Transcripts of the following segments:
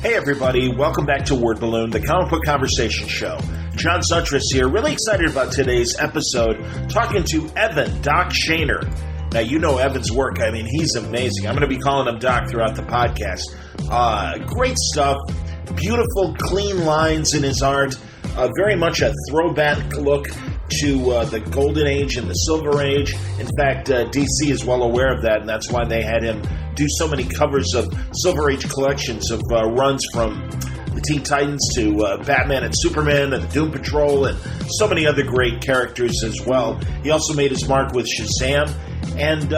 Hey everybody, welcome back to Word Balloon, the comic book conversation show. John Suntress here, really excited about today's episode, talking to Evan, Doc Shaner. Now, you know Evan's work. I mean, he's amazing. I'm going to be calling him Doc throughout the podcast. Great stuff, beautiful, clean lines in his art, very much a throwback look to the Golden Age and the Silver Age. In fact, DC is well aware of that, and that's why they had him do so many covers of Silver Age collections of runs from the Teen Titans to Batman and Superman and the Doom Patrol and so many other great characters as well. He also made his mark with Shazam, and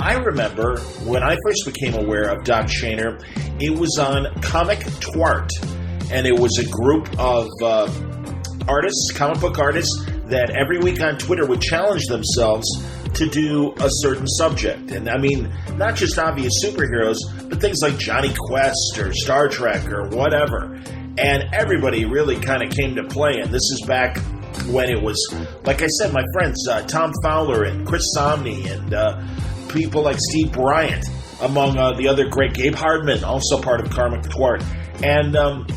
I remember when I first became aware of Doc Shaner, it was on Comic Twart, and it was a group of artists, comic book artists, that every week on Twitter would challenge themselves to do a certain subject. And I mean, not just obvious superheroes, but things like Johnny Quest or Star Trek or whatever. And everybody really kind of came to play. And this is back when it was, like I said, my friends, Tom Fowler and Chris Somney and people like Steve Bryant, among the other great, Gabe Hardman, also part of Comic Twart. And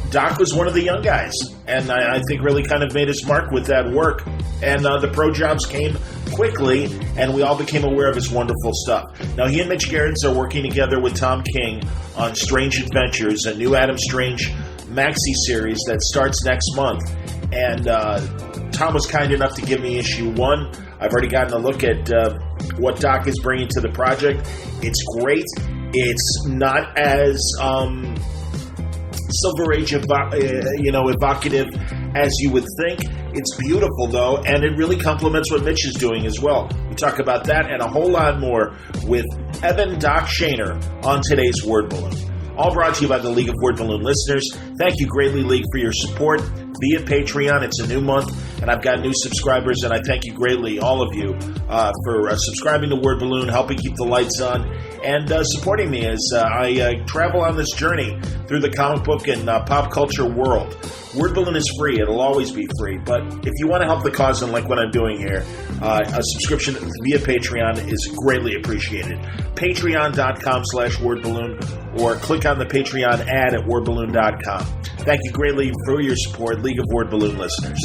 Doc was one of the young guys, and I think really kind of made his mark with that work. And the pro jobs came quickly, and we all became aware of his wonderful stuff. Now, he and Mitch Gerrits are working together with Tom King on Strange Adventures, a new Adam Strange maxi series that starts next month. And Tom was kind enough to give me issue 1. I've already gotten a look at what Doc is bringing to the project. It's great. It's not as Silver Age evocative as you would think. It's beautiful, though, and it really complements what Mitch is doing as well. We talk about that and a whole lot more with Evan Doc Shaner on today's Word Balloon. All brought to you by the League of Word Balloon listeners. Thank you greatly, League, for your support via Patreon. It's a new month, and I've got new subscribers, and I thank you greatly, all of you, for subscribing to Word Balloon, helping keep the lights on, and supporting me as I travel on this journey through the comic book and pop culture world. Word Balloon is free. It'll always be free. But if you want to help the cause and like what I'm doing here, a subscription via Patreon is greatly appreciated. Patreon.com/wordballoon or click on the Patreon ad at wordballoon.com. Thank you greatly for your support, League of Word Balloon listeners.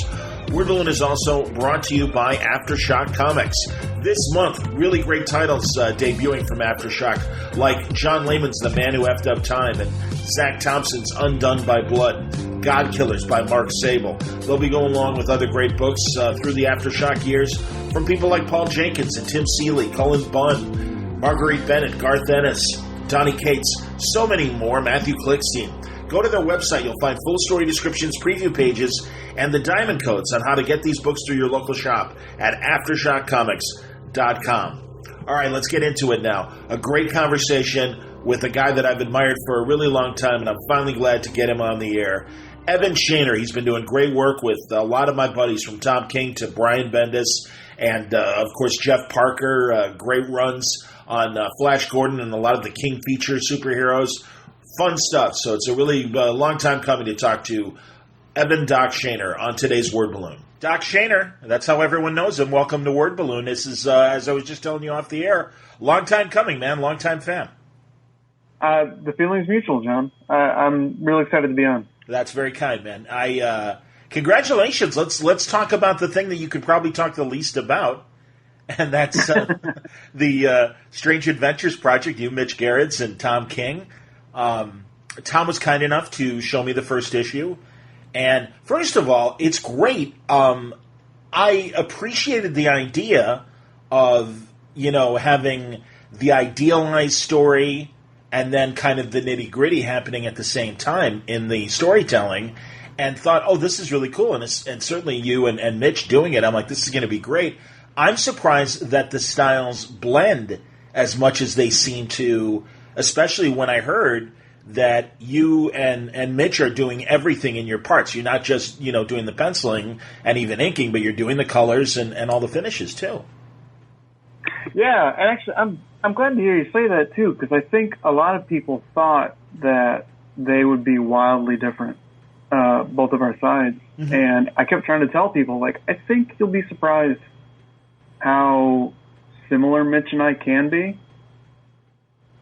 Word Balloon is also brought to you by Aftershock Comics. This month, really great titles debuting from Aftershock, like John Layman's The Man Who Effed Up Time and Zach Thompson's Undone by Blood, God Killers by Mark Sable. They'll be going along with other great books through the Aftershock years from people like Paul Jenkins and Tim Seeley, Cullen Bunn, Marguerite Bennett, Garth Ennis, Donny Cates, so many more, Matthew Klickstein. Go to their website. You'll find full story descriptions, preview pages, and the diamond codes on how to get these books through your local shop at AftershockComics.com. All right, let's get into it now. A great conversation with a guy that I've admired for a really long time, and I'm finally glad to get him on the air. Evan Shaner. He's been doing great work with a lot of my buddies, from Tom King to Brian Bendis, and, of course, Jeff Parker. Great runs on Flash Gordon and a lot of the King feature superheroes. Fun stuff. So it's a really long time coming to talk to Evan Doc Shaner on today's Word Balloon. Doc Shaner, that's how everyone knows him. Welcome to Word Balloon. This is, as I was just telling you off the air, long time coming, man. Long time fan. The feeling's mutual, John. I'm really excited to be on. That's very kind, man. Congratulations. Let's talk about the thing that you could probably talk the least about, and that's the Strange Adventures project. You, Mitch Gerrits, and Tom King. Tom was kind enough to show me the first issue. And first of all, it's great. I appreciated the idea of, having the idealized story and then kind of the nitty-gritty happening at the same time in the storytelling, and thought, oh, this is really cool. And certainly you and Mitch doing it, I'm like, this is going to be great. I'm surprised that the styles blend as much as they seem to, especially when I heard that you and Mitch are doing everything in your parts. You're not just, doing the penciling and even inking, but you're doing the colors and all the finishes too. Yeah, and actually, I'm glad to hear you say that too, because I think a lot of people thought that they would be wildly different, both of our sides. Mm-hmm. And I kept trying to tell people, like, I think you'll be surprised how similar Mitch and I can be.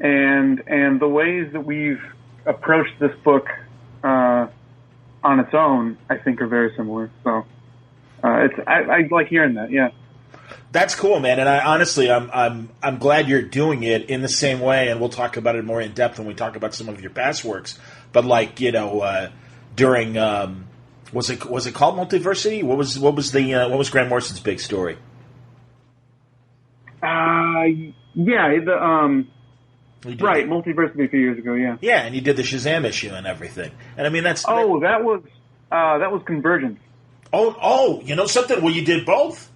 And the ways that we've approached this book on its own, I think are very similar. So I like hearing that. Yeah. That's cool, man. And I'm glad you're doing it in the same way. And we'll talk about it more in depth when we talk about some of your past works. But like, during was it called Multiversity? What was Grant Morrison's big story? Right, Multiversity a few years ago, yeah. Yeah, and you did the Shazam issue and everything. And I mean, that was Convergence. Oh, you know something? Well, you did both?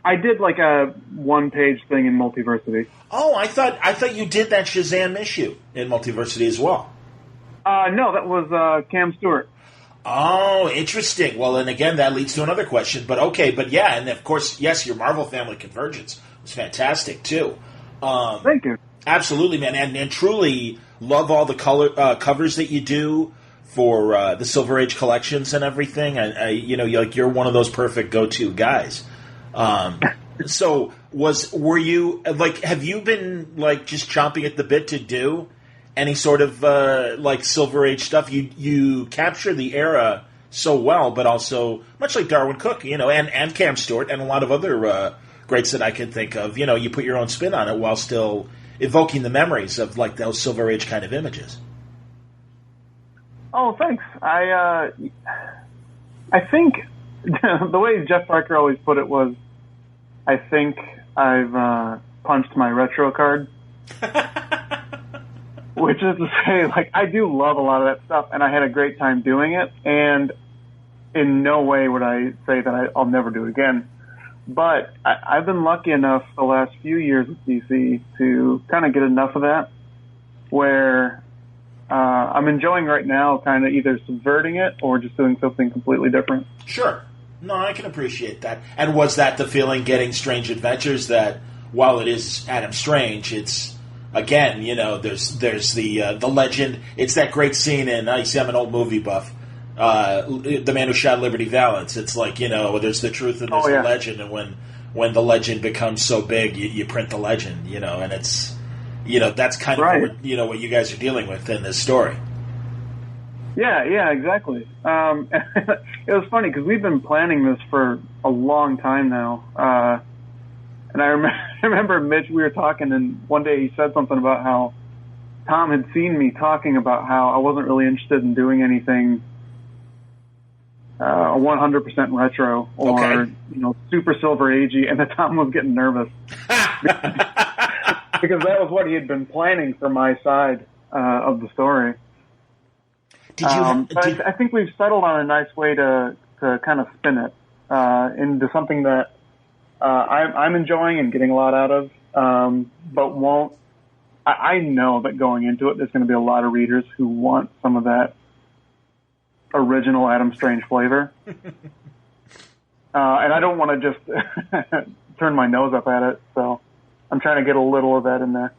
I did like a one-page thing in Multiversity. Oh, I thought you did that Shazam issue in Multiversity as well. No, that was Cam Stewart. Oh, interesting. Well, and again, that leads to another question. But yeah, and of course, yes, your Marvel Family Convergence was fantastic too. Thank you. Absolutely, man, and truly love all the covers that you do for the Silver Age collections and everything. You're one of those perfect go-to guys. So were you like? Have you been like just chomping at the bit to do any sort of like Silver Age stuff? You capture the era so well, but also much like Darwin Cook, and Cam Stewart and a lot of other greats that I can think of. You put your own spin on it while still evoking the memories of like those Silver Age kind of images. Oh, thanks. I think the way Jeff Parker always put it was, I think I've punched my retro card. Which is to say, like, I do love a lot of that stuff, and I had a great time doing it, and in no way would I say that I'll never do it again. But I've been lucky enough the last few years with DC to kind of get enough of that, where I'm enjoying right now kind of either subverting it or just doing something completely different. Sure. No, I can appreciate that. And was that the feeling getting Strange Adventures, that while it is Adam Strange, it's, again, there's the legend. It's that great scene in, you see, I'm an old movie buff, The Man Who Shot Liberty Valance. It's like, there's the truth and there's the legend, and when the legend becomes so big, you print the legend, and it's, that's kind of what you guys are dealing with in this story. Yeah, exactly. It was funny because we've been planning this for a long time now. And I remember Mitch, we were talking, and one day he said something about how Tom had seen me talking about how I wasn't really interested in doing anything 100% retro or, super Silver Agey, and that Tom was getting nervous. Because that was what he had been planning for my side of the story. I think we've settled on a nice way to kind of spin it into something that I'm enjoying and getting a lot out of, but won't. I know that going into it, there's going to be a lot of readers who want some of that original Adam Strange flavor, and I don't want to just turn my nose up at it. So I'm trying to get a little of that in there.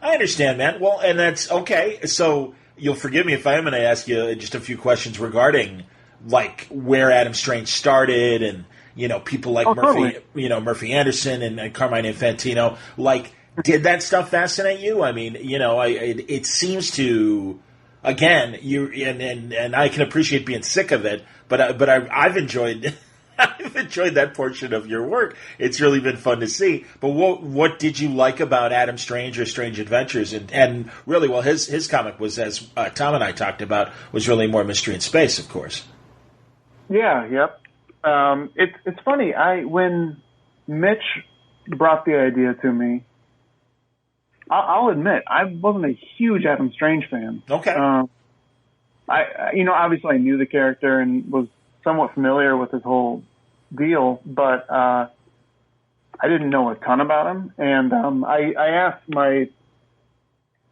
I understand, man. Well, and that's okay. So you'll forgive me if I am going to ask you just a few questions regarding like where Adam Strange started and. People like Murphy Anderson and Carmine Infantino. Like, did that stuff fascinate you? I mean, it seems to. Again, you and I can appreciate being sick of it, but I've enjoyed that portion of your work. It's really been fun to see. But what did you like about Adam Strange or Strange Adventures? And really, well, his comic was, as Tom and I talked about, was really more mystery and space, of course. Yeah. Yep. It's funny. When Mitch brought the idea to me, I'll admit I wasn't a huge Adam Strange fan. Okay. Obviously I knew the character and was somewhat familiar with his whole deal, but I didn't know a ton about him. And I asked the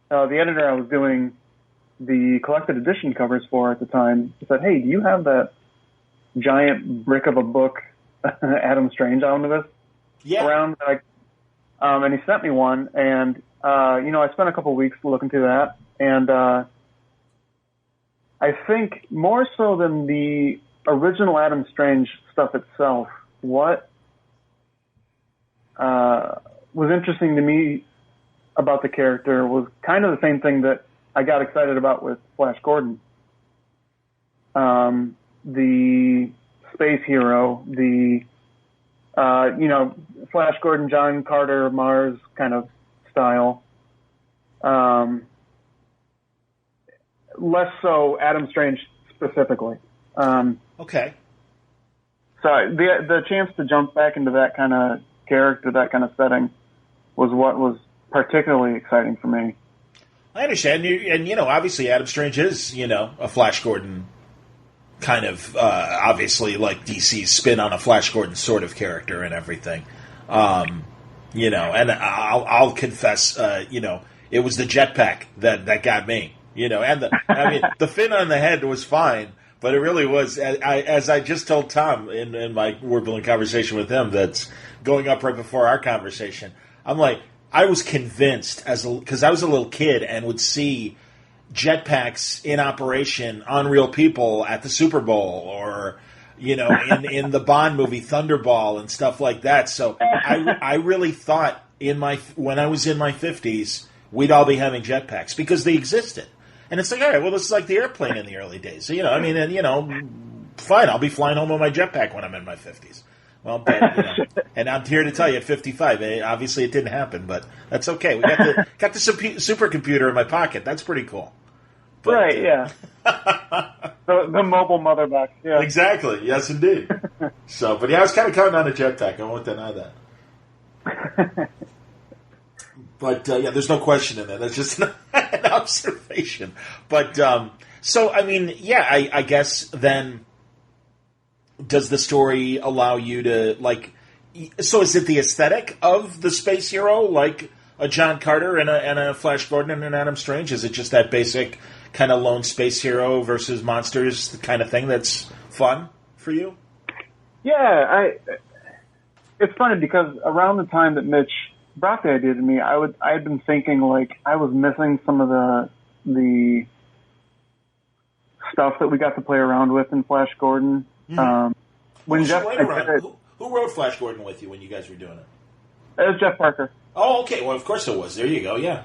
editor I was doing the collected edition covers for at the time. I said, "Hey, do you have that giant brick of a book Adam Strange omnibus around?" And he sent me one, and I spent a couple of weeks looking through that, and I think more so than the original Adam Strange stuff itself, what was interesting to me about the character was kind of the same thing that I got excited about with Flash Gordon. the space hero, the Flash Gordon, John Carter, Mars kind of style. Less so Adam Strange specifically. Okay. So the chance to jump back into that kind of character, that kind of setting, was what was particularly exciting for me. I understand. And obviously Adam Strange is, a Flash Gordon kind of, obviously, like DC's spin on a Flash Gordon sort of character and everything. And I'll confess, it was the jetpack that got me. And the fin on the head was fine, but it really was. As I just told Tom in my word balloon conversation with him, that's going up right before our conversation. I'm like, I was convinced because I was a little kid and would see jetpacks in operation on real people at the Super Bowl or in the Bond movie Thunderball and stuff like that. So I really thought when I was in my 50s we'd all be having jetpacks because they existed. And it's like, all right, well, this is like the airplane in the early days. So, fine, I'll be flying home on my jetpack when I'm in my 50s. Well, but, and I'm here to tell you at 55, obviously it didn't happen, but that's okay. We got the supercomputer in my pocket. That's pretty cool. But, right, yeah. the mobile mother box, yeah. Exactly, yes, indeed. So, but yeah, I was kind of counting on a jetpack. I won't deny that. But, there's no question in that. That's just an observation. But, so, I mean, yeah, I guess then, does the story allow you to, so is it the aesthetic of the space hero, like a John Carter and a Flash Gordon and an Adam Strange? Is it just that basic kind of lone space hero versus monsters kind of thing that's fun for you? Yeah, it's funny because around the time that Mitch brought the idea to me, I had been thinking I was missing some of the stuff that we got to play around with in Flash Gordon. Mm-hmm. Who wrote Flash Gordon with you when you guys were doing it? It was Jeff Parker. Oh, okay. Well, of course it was. There you go. Yeah.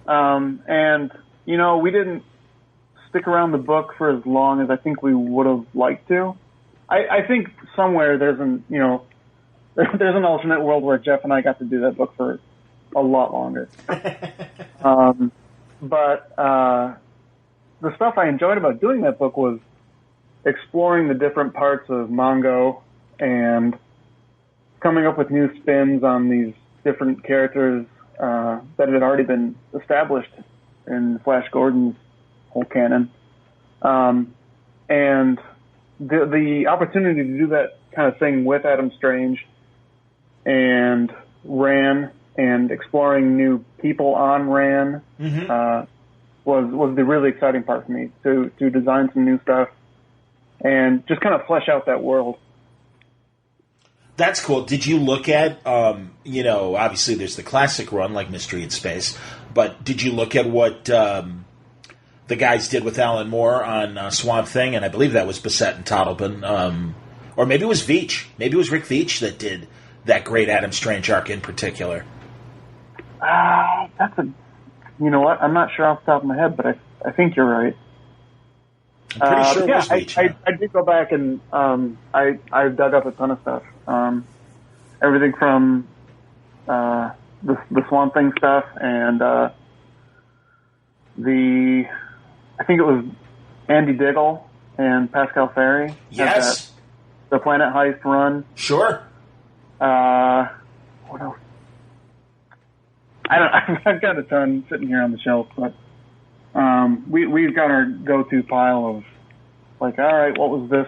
And we didn't stick around the book for as long as I think we would have liked to. I think somewhere there's an alternate world where Jeff and I got to do that book for a lot longer. But the stuff I enjoyed about doing that book was exploring the different parts of Mongo and coming up with new spins on these different characters that had already been established in Flash Gordon's whole canon. And the opportunity to do that kind of thing with Adam Strange and Ran and exploring new people on Ran was the really exciting part for me, to design some new stuff and just kind of flesh out that world. That's cool. Did you look at, obviously there's the classic run like Mystery in Space, but did you look at what the guys did with Alan Moore on Swamp Thing? And I believe that was Bissett and Toddleben. Or maybe it was Veitch. Maybe it was Rick Veitch that did that great Adam Strange arc in particular. You know what? I'm not sure off the top of my head, but I think you're right. I'm pretty sure it was Veitch. I did go back and I dug up a ton of stuff. Everything from the Swamp Thing stuff and I think it was Andy Diggle and Pascal Ferry. Yes. The Planet Heist run. Sure. What else? I've got a ton sitting here on the shelf, but we've got our go-to pile of all right, what was this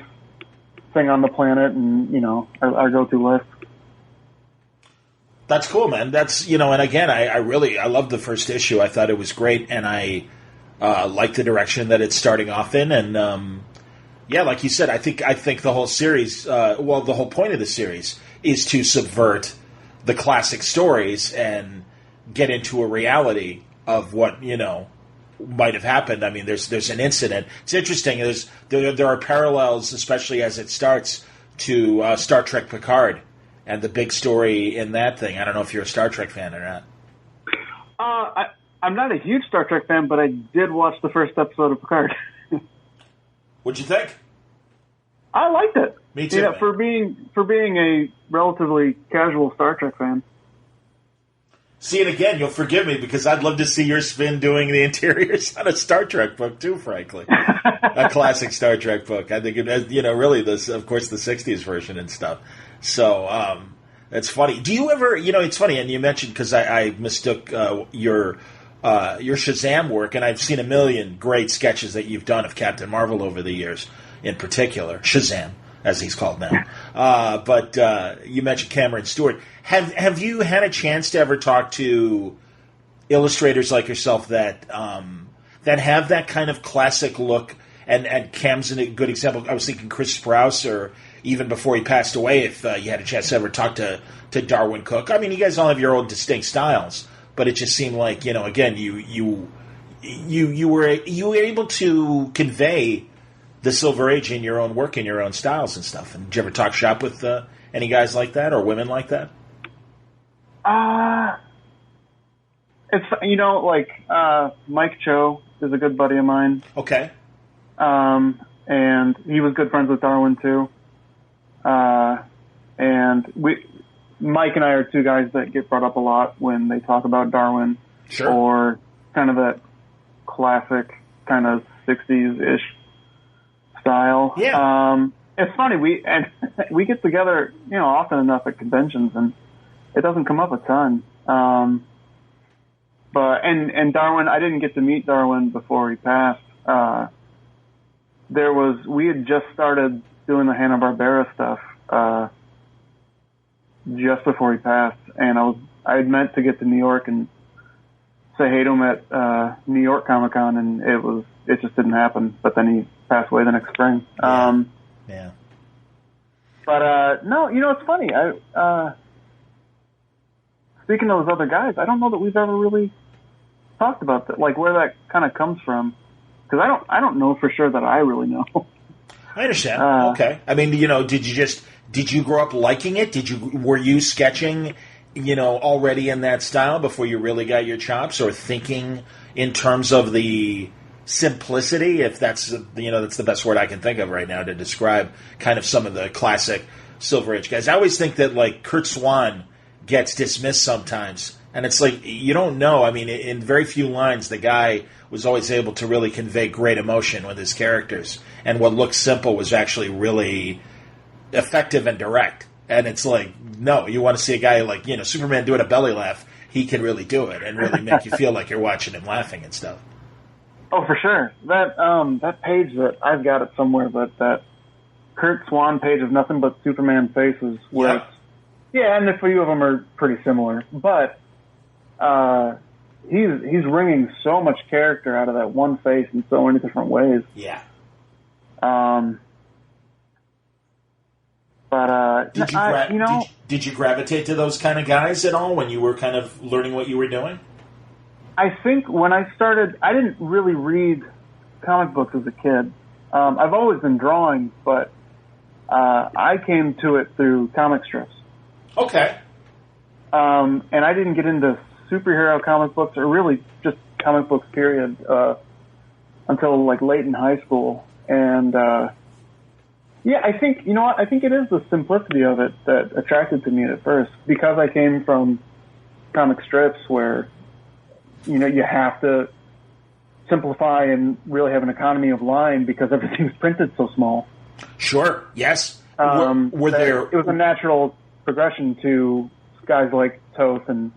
thing on the planet, and our go-to list. That's cool, man. That's and again, I loved the first issue. I thought it was great, and I like the direction that it's starting off in, and like you said, I think the whole series, the whole point of the series is to subvert the classic stories and get into a reality of what might have happened. I mean, there's an incident. It's interesting. There are parallels, especially as it starts, to Star Trek Picard and the big story in that thing. I don't know if you're a Star Trek fan or not. I'm not a huge Star Trek fan, but I did watch the first episode of Picard. What'd you think? I liked it. Me too. Yeah, for being a relatively casual Star Trek fan. See it again, you'll forgive me because I'd love to see your spin doing the interiors on a Star Trek book too. Frankly, a classic Star Trek book. I think it, really this, of course, the '60s version and stuff. So that's funny. Do you ever, it's funny, and you mentioned because I mistook your Shazam work, and I've seen a million great sketches that you've done of Captain Marvel over the years. In particular, Shazam, as he's called now. But you mentioned Cameron Stewart. Have you had a chance to ever talk to illustrators like yourself that have that kind of classic look? And Cam's a good example. I was thinking Chris Sprouse, or even before he passed away, if you had a chance to ever talk to Darwin Cook. I mean, you guys all have your own distinct styles, but it just seemed like again, you were able to convey the Silver Age in your own work, in your own styles and stuff. And did you ever talk shop with any guys like that or women like that? It's Mike Cho is a good buddy of mine. Okay. And he was good friends with Darwin too. And Mike and I are two guys that get brought up a lot when they talk about Darwin. Sure. Or kind of that classic kind of 60s-ish style. Yeah. It's funny, we get together, often enough at conventions, and it doesn't come up a ton. But Darwin, I didn't get to meet Darwin before he passed. We had just started doing the Hanna-Barbera stuff, just before he passed, and I had meant to get to New York and say hey to him at New York Comic Con, and it just didn't happen. But then he passed away the next spring. Yeah. But no, it's funny. Speaking of those other guys, I don't know that we've ever really talked about that, like where that kind of comes from, because I don't know for sure that I really know. I understand. Okay. I mean, did you grow up liking it? Were you sketching, already in that style before you really got your chops, or thinking in terms of the simplicity, if that's the best word I can think of right now to describe kind of some of the classic Silver Age guys? I always think that like Kurt Swan gets dismissed sometimes, and it's like you don't know. I mean, in very few lines, the guy was always able to really convey great emotion with his characters, and what looked simple was actually really effective and direct. And it's like, no, you want to see a guy like Superman doing a belly laugh. He can really do it and really make you feel like you're watching him laughing and stuff. Oh, for sure. That page that I've got it somewhere, but that Kurt Swan page of nothing but Superman faces, where and a few of them are pretty similar, but he's wringing so much character out of that one face in so many different ways. Yeah. But did you gravitate to those kind of guys at all when you were kind of learning what you were doing? I think when I started, I didn't really read comic books as a kid. I've always been drawing, but I came to it through comic strips. Okay. And I didn't get into superhero comic books, or really just comic books, period, until like late in high school. And I think, I think it is the simplicity of it that attracted to me at first, because I came from comic strips where you have to simplify and really have an economy of line because everything's printed so small. Sure. Yes. It was a natural progression to guys like Toth and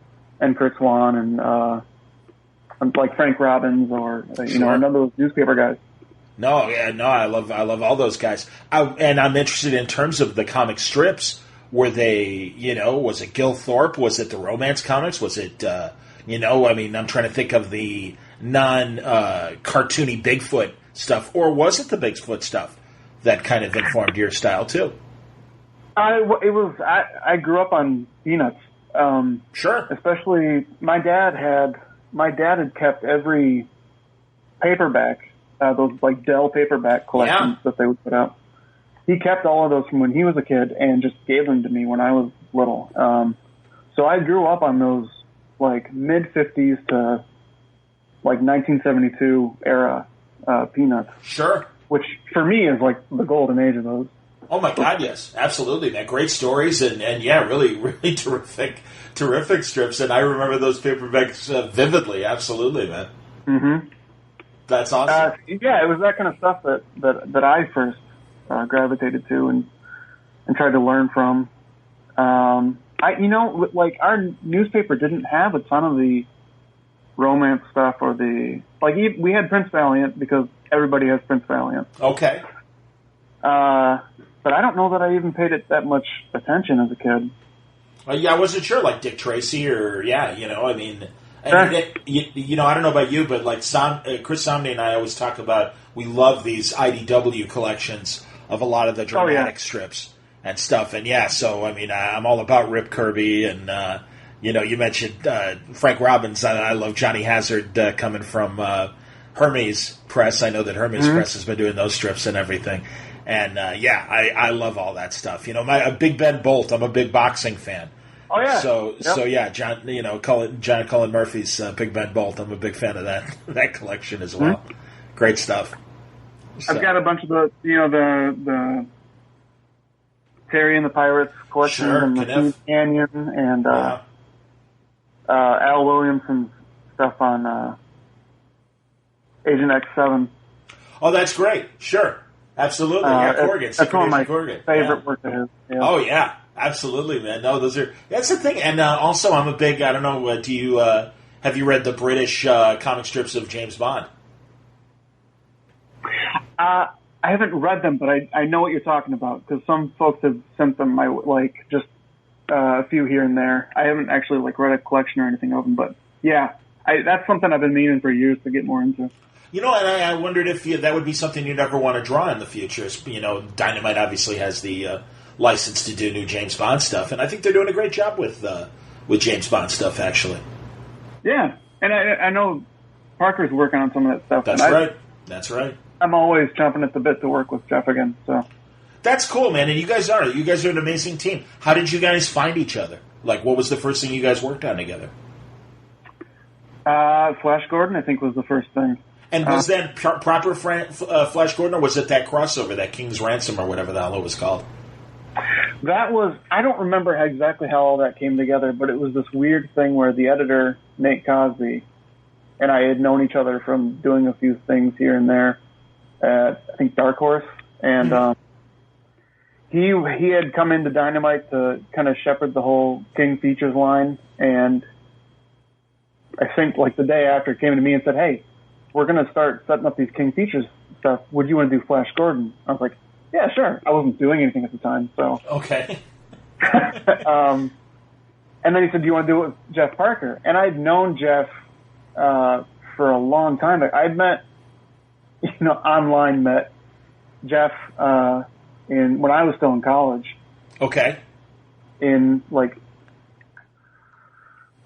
Kurt Swan and like Frank Robbins or a number of those newspaper guys. I love all those guys. And I'm interested in terms of the comic strips. Were they, was it Gil Thorpe? Was it the romance comics? Was it, I'm trying to think of the non-cartoony Bigfoot stuff. Or was it the Bigfoot stuff that kind of informed your style, too? I grew up on Peanuts. Sure. Especially, my dad had kept every paperback, those like Dell paperback collections that they would put out. He kept all of those from when he was a kid and just gave them to me when I was little. So I grew up on those like mid-50s to like 1972 era Peanuts. Sure. which for me is like the golden age of those. Oh my God, yes, absolutely, man! Great stories and yeah, really, really terrific strips. And I remember those paperbacks vividly. Absolutely, man. Mm-hmm. That's awesome. Yeah, it was that kind of stuff that I first gravitated to and tried to learn from. Like our newspaper didn't have a ton of the romance stuff or we had Prince Valiant because everybody has Prince Valiant. Okay. But I don't know that I even paid it that much attention as a kid. Yeah, I wasn't sure, like Dick Tracy or I mean, Sure. I don't know about you, but like Chris Somney and I always talk about we love these IDW collections of a lot of the dramatic strips and stuff, and so I mean, I'm all about Rip Kirby and you mentioned Frank Robbins. I love Johnny Hazard coming from Hermes Press. I know that Hermes Press has been doing those strips and everything. And, I love all that stuff. A Big Ben Bolt, I'm a big boxing fan. Oh, yeah. So John, John Cullen Murphy's Big Ben Bolt, I'm a big fan of that collection as well. Mm-hmm. Great stuff. So. I've got a bunch of the Terry and the Pirates collection and the Food Canyon and Al Williamson's stuff on Agent X7. Oh, that's great. Sure. Absolutely, Corrigan. That's one of my favorite work of his. Yeah. Oh, yeah, absolutely, man. No, that's the thing. And also, I'm a big, I don't know, have you read the British comic strips of James Bond? I haven't read them, but I know what you're talking about, because some folks have sent them just a few here and there. I haven't actually, read a collection or anything of them, but, yeah, that's something I've been meaning for years to get more into. And I wondered if that would be something you'd ever want to draw in the future. Dynamite obviously has the license to do new James Bond stuff, and I think they're doing a great job with James Bond stuff, actually. Yeah, and I know Parker's working on some of that stuff. That's right. I'm always chomping at the bit to work with Jeff again. So that's cool, man. And you guys are an amazing team. How did you guys find each other? What was the first thing you guys worked on together? Flash Gordon, I think, was the first thing. And was that proper Flash Gordon, or was it that crossover, that King's Ransom, or whatever the hell it was called? That was, I don't remember exactly how all that came together, but it was this weird thing where the editor, Nate Cosby, and I had known each other from doing a few things here and there at, I think, Dark Horse. And he had come into Dynamite to kind of shepherd the whole King Features line. And I think, the day after, it came to me and said, hey, we're going to start setting up these King Features stuff. Would you want to do Flash Gordon? I was like, yeah, sure. I wasn't doing anything at the time, so. Okay. And then he said, do you want to do it with Jeff Parker? And I'd known Jeff for a long time. I'd met, online met Jeff when I was still in college. Okay. In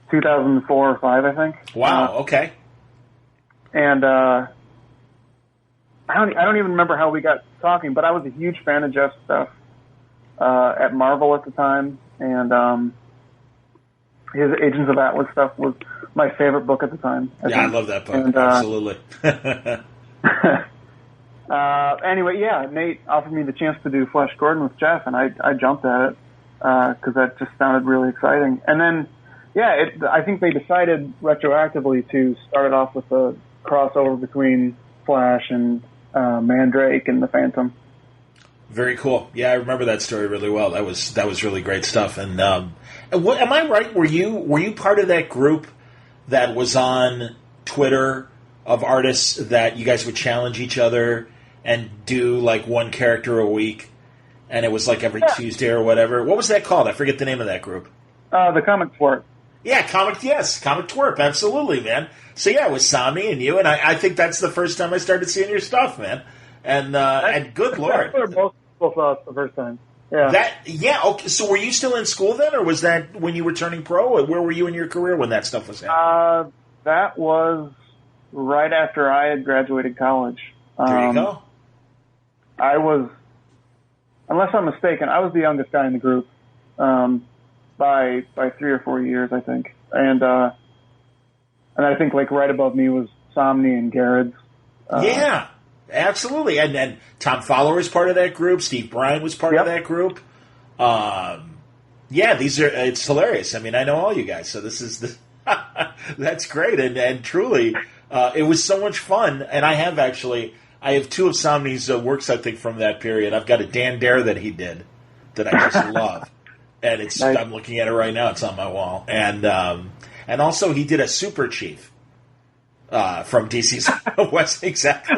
2004 or 5, I think. Wow. Okay. And I don't even remember how we got talking, but I was a huge fan of Jeff's stuff at Marvel at the time, and his Agents of Atlas stuff was my favorite book at the time. I love that book. And, absolutely. Anyway, Nate offered me the chance to do Flash Gordon with Jeff, and I jumped at it because that just sounded really exciting. And then, I think they decided retroactively to start it off with a crossover between Flash and Mandrake and the Phantom. Very cool. Yeah, I remember that story really well. That was really great stuff. And am I right? Were you part of that group that was on Twitter of artists that you guys would challenge each other and do one character a week, and it was every Tuesday or whatever? What was that called? I forget the name of that group. The Comic Twerp. Yeah, Comic Twerp, absolutely, man. So it was Sami and you, and I think that's the first time I started seeing your stuff, man. And good Lord, most people saw it the first time. Yeah. Okay. So were you still in school then, or was that when you were turning pro? Or where were you in your career when that stuff was happening? That was right after I had graduated college. There you go. I was, unless I'm mistaken, I was the youngest guy in the group. By 3 or 4 years, I think. And I think right above me was Somni and Garrett's. absolutely. And then Tom Fowler was part of that group. Steve Bryan was part of that group. Yeah, it's hilarious. I mean, I know all you guys, so this is that's great. And truly, it was so much fun. And I have two of Somni's works, I think, from that period. I've got a Dan Dare that he did that I just love. And nice. I'm looking at it right now. It's on my wall. And also he did a Super Chief from DC's West. Exactly.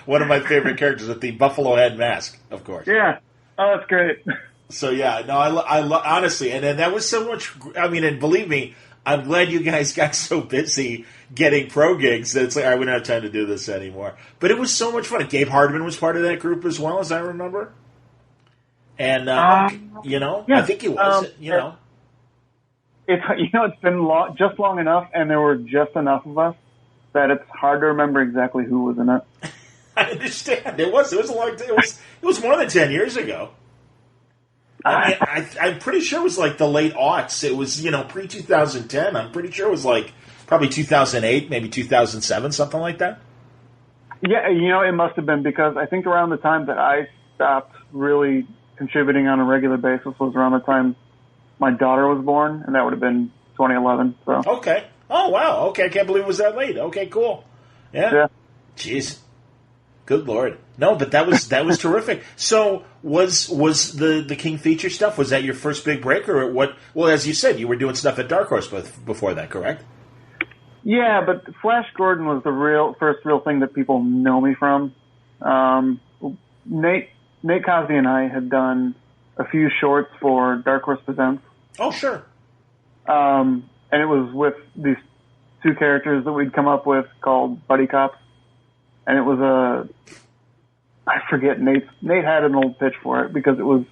One of my favorite characters with the buffalo head mask, of course. Yeah. Oh, that's great. So, yeah. No, I honestly, and that was so much, I mean, and believe me, I'm glad you guys got so busy getting pro gigs that it's like, all right, we don't have time to do this anymore. But it was so much fun. Gabe Hardman was part of that group as well, as I remember. And, yeah, I think he was, It's been just long enough, and there were just enough of us that it's hard to remember exactly who was in it. I understand. It was a long time. It was more than 10 years ago. I mean, I'm pretty sure it was like the late aughts. It was, pre-2010. I'm pretty sure it was like probably 2008, maybe 2007, something like that. Yeah, it must have been, because I think around the time that I stopped really contributing on a regular basis was around the time my daughter was born, and that would have been 2011. So. Okay. Oh, wow. Okay, I can't believe it was that late. Okay, cool. Yeah. Jeez. Good Lord. No, but that was terrific. So was the King Feature stuff, was that your first big break, or what? Well, as you said, you were doing stuff at Dark Horse before that, correct? Yeah, but Flash Gordon was the first real thing that people know me from. Nate Cosby and I had done a few shorts for Dark Horse Presents. Oh, sure. And it was with these two characters that we'd come up with called Buddy Cops. And it was I forget, Nate had an old pitch for it, because it was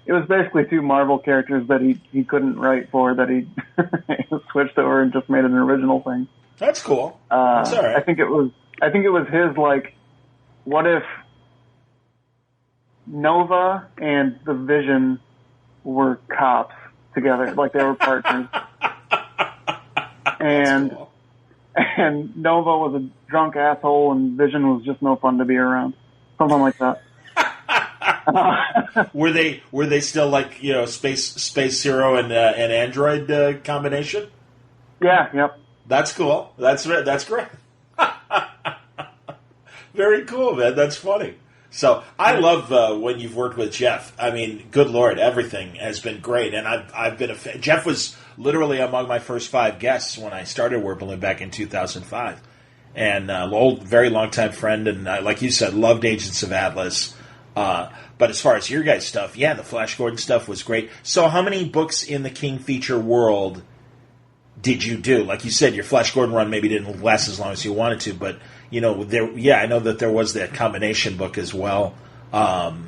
it was basically two Marvel characters that he couldn't write for, that he switched over and just made an original thing. That's cool. That's all right. I think it was his, like, what if Nova and the Vision were cops together, like they were partners. And cool. And Nova was a drunk asshole, and Vision was just no fun to be around. Something like that. Were they still like, Space Hero and Android combination? Yeah. Yep. That's cool. That's great. Very cool, man. That's funny. So I love when you've worked with Jeff. I mean, good Lord, everything has been great, and I've been a fan. Jeff was literally among my first 5 guests when I started Word Balloon back in 2005, and very long time friend, and like you said, loved Agents of Atlas. But as far as your guys' stuff, yeah, the Flash Gordon stuff was great. So how many books in the King Feature world did you do? Like you said, your Flash Gordon run maybe didn't last as long as you wanted to, but I know that there was that combination book as well. What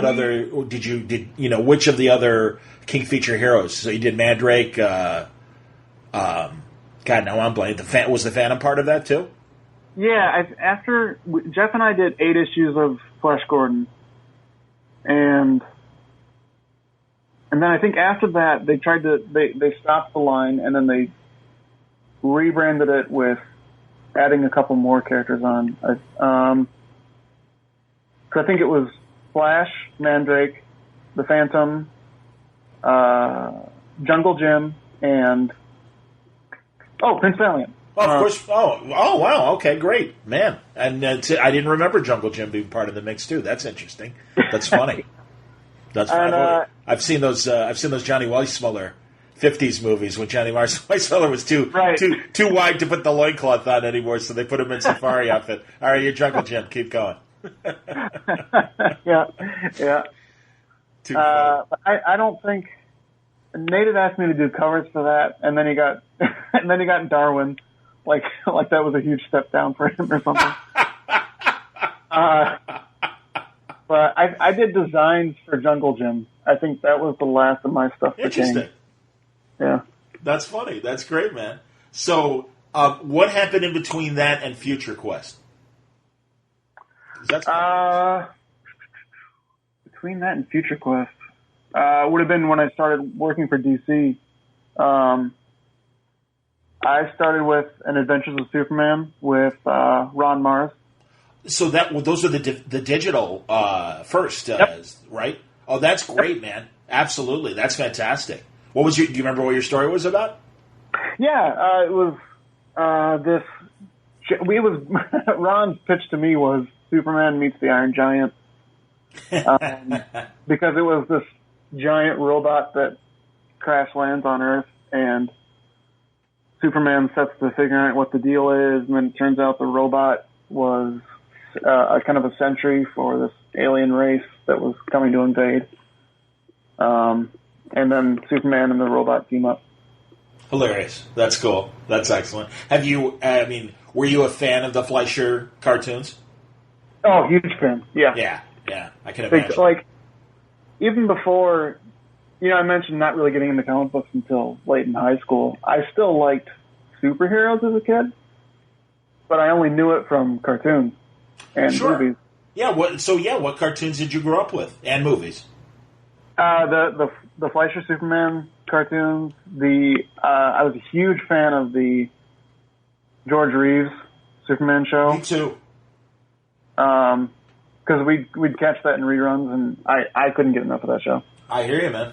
other which of the other King Feature heroes? So you did Mandrake. God, now I'm blanking. Was the Phantom part of that too? Yeah, after Jeff and I did 8 issues of Flash Gordon, and then I think after that they stopped the line, and then they rebranded it with adding a couple more characters on. So I think it was Flash, Mandrake, the Phantom, Jungle Jim, and Prince Valiant. Oh, of course. Oh, wow. Okay, great, man. And I didn't remember Jungle Jim being part of the mix too. That's interesting. That's funny. That's funny. I've seen those Johnny Weissmuller 50s movies when Johnny Weissmuller was too wide to put the loincloth on anymore, so they put him in safari outfit. All right, you're Jungle Jim. Keep going. Yeah. I don't think Nate had asked me to do covers for that, and then he got Darwin, like that was a huge step down for him or something. But I did designs for Jungle Jim. I think that was the last of my stuff that came. Interesting. Yeah. That's funny. That's great, man. So, what happened in between that and Future Quest? Between that and Future Quest, would have been when I started working for DC. I started with an Adventures of Superman with Ron Mars. So those are the digital first, Yep. right? Oh, that's great, man. Absolutely, that's fantastic. Do you remember what your story was about? Yeah, it was this. Ron's pitch to me was Superman meets the Iron Giant, because it was this giant robot that crash lands on Earth, and Superman sets to figuring out what the deal is, and then it turns out the robot was a kind of a sentry for this alien race that was coming to invade. And then Superman and the robot team up. Hilarious. That's cool. That's excellent. Were you a fan of the Fleischer cartoons? Oh, huge fan. Yeah. Yeah. I can imagine. Like, even before, I mentioned not really getting into comic books until late in high school. I still liked superheroes as a kid, but I only knew it from cartoons and movies. Yeah. What cartoons did you grow up with and movies? The Fleischer Superman cartoons. I was a huge fan of the George Reeves Superman show. Me too. Because we'd catch that in reruns, and I couldn't get enough of that show. I hear you, man.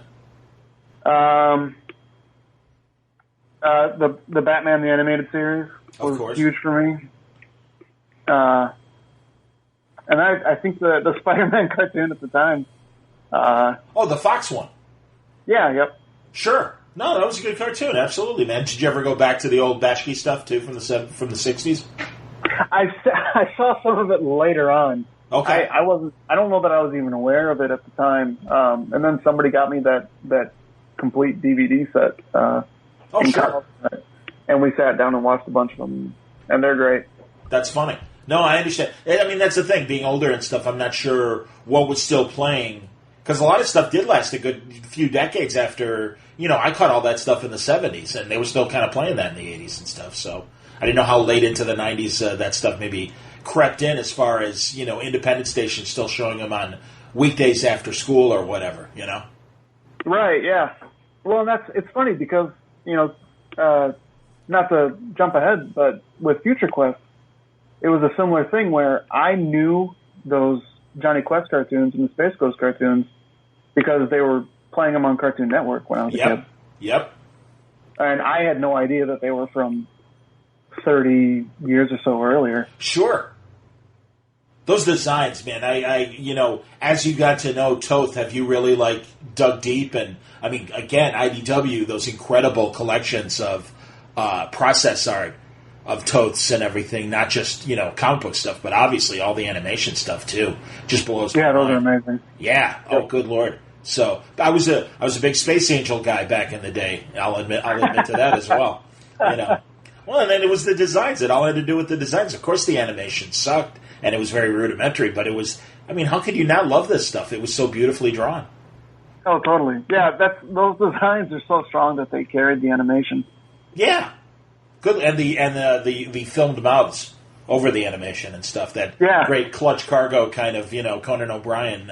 The Batman the Animated Series was huge for me. And I think the Spider-Man cartoon at the time. The Fox one. Yeah, yep. Sure. No, that was a good cartoon. Absolutely, man. Did you ever go back to the old Bashki stuff too from the 60s? I saw some of it later on. Okay. I don't know that I was even aware of it at the time. And then somebody got me that complete DVD set. Sure. And we sat down and watched a bunch of them, and they're great. That's funny. No, I understand. I mean, that's the thing. Being older and stuff, I'm not sure what was still playing. Because a lot of stuff did last a good few decades after, I caught all that stuff in the 70s, and they were still kind of playing that in the 80s and stuff. So I didn't know how late into the 90s that stuff maybe crept in as far as, independent stations still showing them on weekdays after school or whatever, Right, yeah. Well, and it's funny because, not to jump ahead, but with Future Quest, it was a similar thing where I knew those Johnny Quest cartoons and the Space Ghost cartoons because they were playing them on Cartoon Network when I was a kid. Yep. And I had no idea that they were from 30 years or so earlier. Sure. Those designs, man, I as you got to know Toth, have you really, dug deep? And, again, IDW, those incredible collections of process art of Toths and everything, not just, comic book stuff, but obviously all the animation stuff, too. Just blows my mind. Yeah, those are amazing. Yeah. Oh, good Lord. So I was a big Space Angel guy back in the day. I'll admit to that as well. Well, and then it was the designs. It all had to do with the designs. Of course, the animation sucked, and it was very rudimentary. But it was. How could you not love this stuff? It was so beautifully drawn. Oh, totally. Yeah, those designs are so strong that they carried the animation. Yeah, good. And the filmed mouths over the animation and stuff. That great Clutch Cargo kind of Conan O'Brien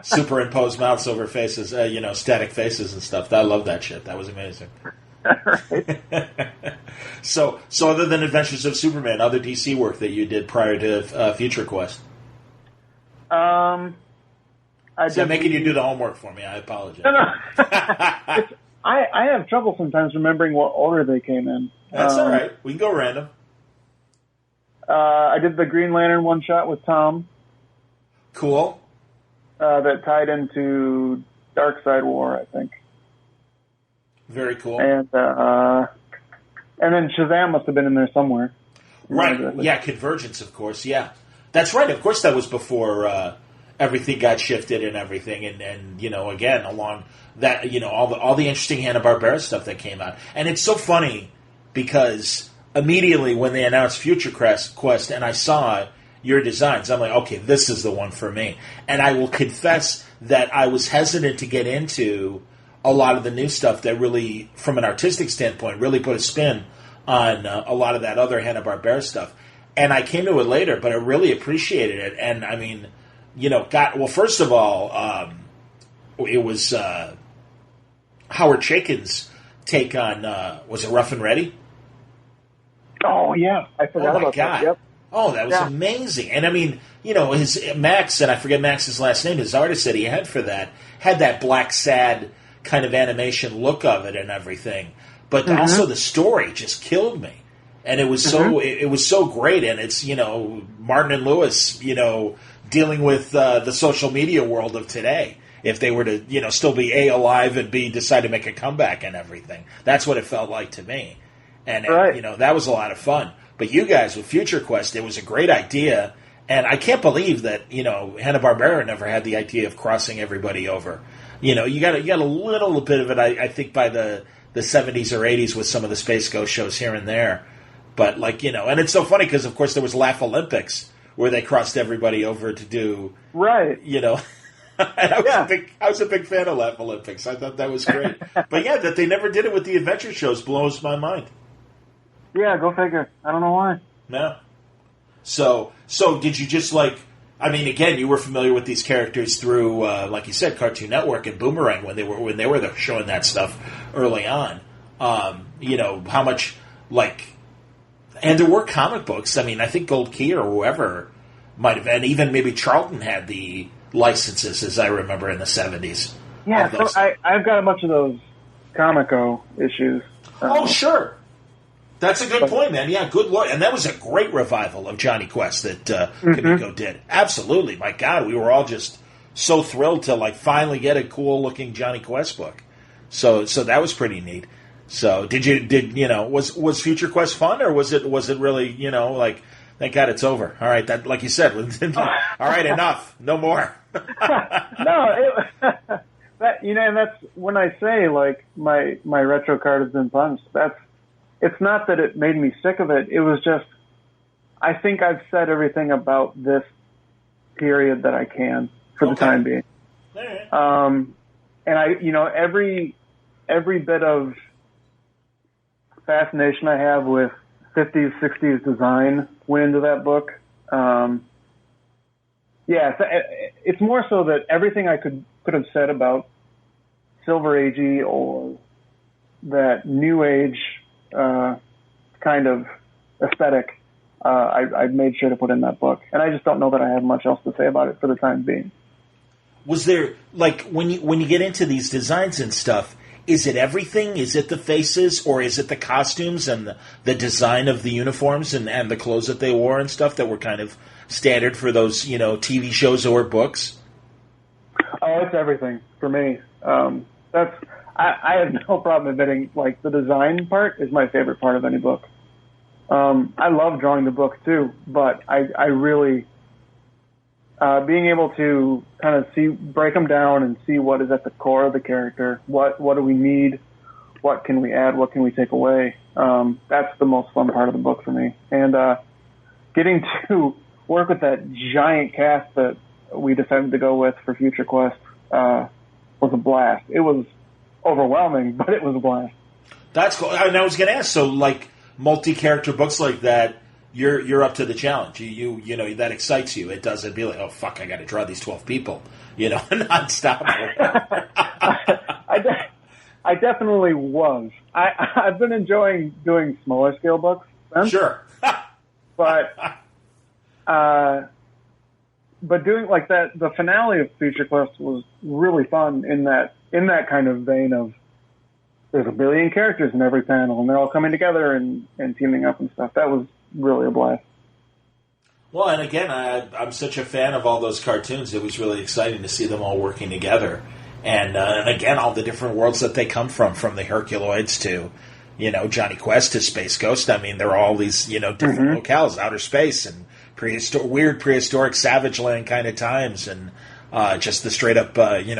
superimposed mouths over faces. Static faces and stuff. I love that shit. That was amazing. Right. So other than Adventures of Superman, other DC work that you did prior to Future Quest? I'm making you do the homework for me. I apologize. No. I have trouble sometimes remembering what order they came in. That's all right. We can go random. I did the Green Lantern one-shot with Tom. Cool. That tied into Dark Side War, I think. Very cool. And then Shazam must have been in there somewhere. Right. Yeah, Convergence, of course. Yeah. That's right. Of course that was before everything got shifted and everything. And again, along that, all the interesting Hanna-Barbera stuff that came out. And it's so funny because immediately when they announced Future Quest and I saw your designs, I'm like, okay, this is the one for me. And I will confess that I was hesitant to get into a lot of the new stuff that really, from an artistic standpoint, really put a spin on a lot of that other Hanna-Barbera stuff. And I came to it later, but I really appreciated it. And, first of all, it was Howard Chaykin's take on, was it Rough and Ready? Oh, yeah. I forgot about God. that. Yep. Oh, that was amazing. And I mean, his Max, and I forget Max's last name, his artist that he had for that, had that black, sad kind of animation look of it and everything. But also the story just killed me. And it was it was so great. And it's, Martin and Lewis, dealing with the social media world of today. If they were to, still be alive and decide to make a comeback and everything. That's what it felt like to me. And, that was a lot of fun. But you guys with Future Quest, it was a great idea. And I can't believe that, Hanna-Barbera never had the idea of crossing everybody over. You got a little bit of it, I think, by the 70s or 80s with some of the Space Ghost shows here and there. But, and it's so funny because, of course, there was Laugh Olympics where they crossed everybody over to do, and I was a big fan of Laugh Olympics. I thought that was great. But yeah, that they never did it with the adventure shows blows my mind. Yeah, go figure. I don't know why. No. So did you just again, you were familiar with these characters through, like you said, Cartoon Network and Boomerang when they were showing that stuff early on. How much and there were comic books. I mean, I think Gold Key or whoever might have, and even maybe Charlton had the licenses, as I remember, in the 70s. Yeah, so I've got a bunch of those Comico issues. Oh, sure. That's a good point, man. Yeah, good Lord. And that was a great revival of Johnny Quest that Comico did. Absolutely. My God, we were all just so thrilled to finally get a cool-looking Johnny Quest book. So that was pretty neat. So was Future Quest fun, or was it really, thank God it's over. All right, that, like you said, all right, enough, no more. No, and that's when I say my retro card has been punched. It's not that it made me sick of it. It was just, I think I've said everything about this period that I can for the time being. All right. And every bit of fascination I have with 50s, 60s design went into that book. It's more so that everything I could have said about Silver Agey or that New Age kind of aesthetic, I made sure to put in that book. And I just don't know that I have much else to say about it for the time being. Was there, when you get into these designs and stuff, is it everything? Is it the faces, or is it the costumes and the design of the uniforms and the clothes that they wore and stuff that were kind of standard for those, TV shows or books? Oh, it's everything for me. I have no problem admitting, the design part is my favorite part of any book. I love drawing the book too, but I really, being able to kind of break them down and see what is at the core of the character, what do we need, what can we add, what can we take away, that's the most fun part of the book for me. And getting to work with that giant cast that we decided to go with for Future Quest was a blast. It was overwhelming, but it was a blast. That's cool. And I was going to ask, so multi-character books like that, you're up to the challenge. You that excites you. It doesn't be like, oh fuck, I got to draw these 12 people, nonstop. I definitely was. I've been enjoying doing smaller scale books. Sure. but doing that, the finale of Future Quest was really fun in that kind of vein of there's a billion characters in every panel and they're all coming together and teaming up and stuff. That was really a blast. Well, and again, I'm such a fan of all those cartoons. It was really exciting to see them all working together. And again, all the different worlds that they come from the Herculoids to, Johnny Quest to Space Ghost. I mean, they're all these, different locales, outer space and weird prehistoric savage land kind of times, and just the straight up,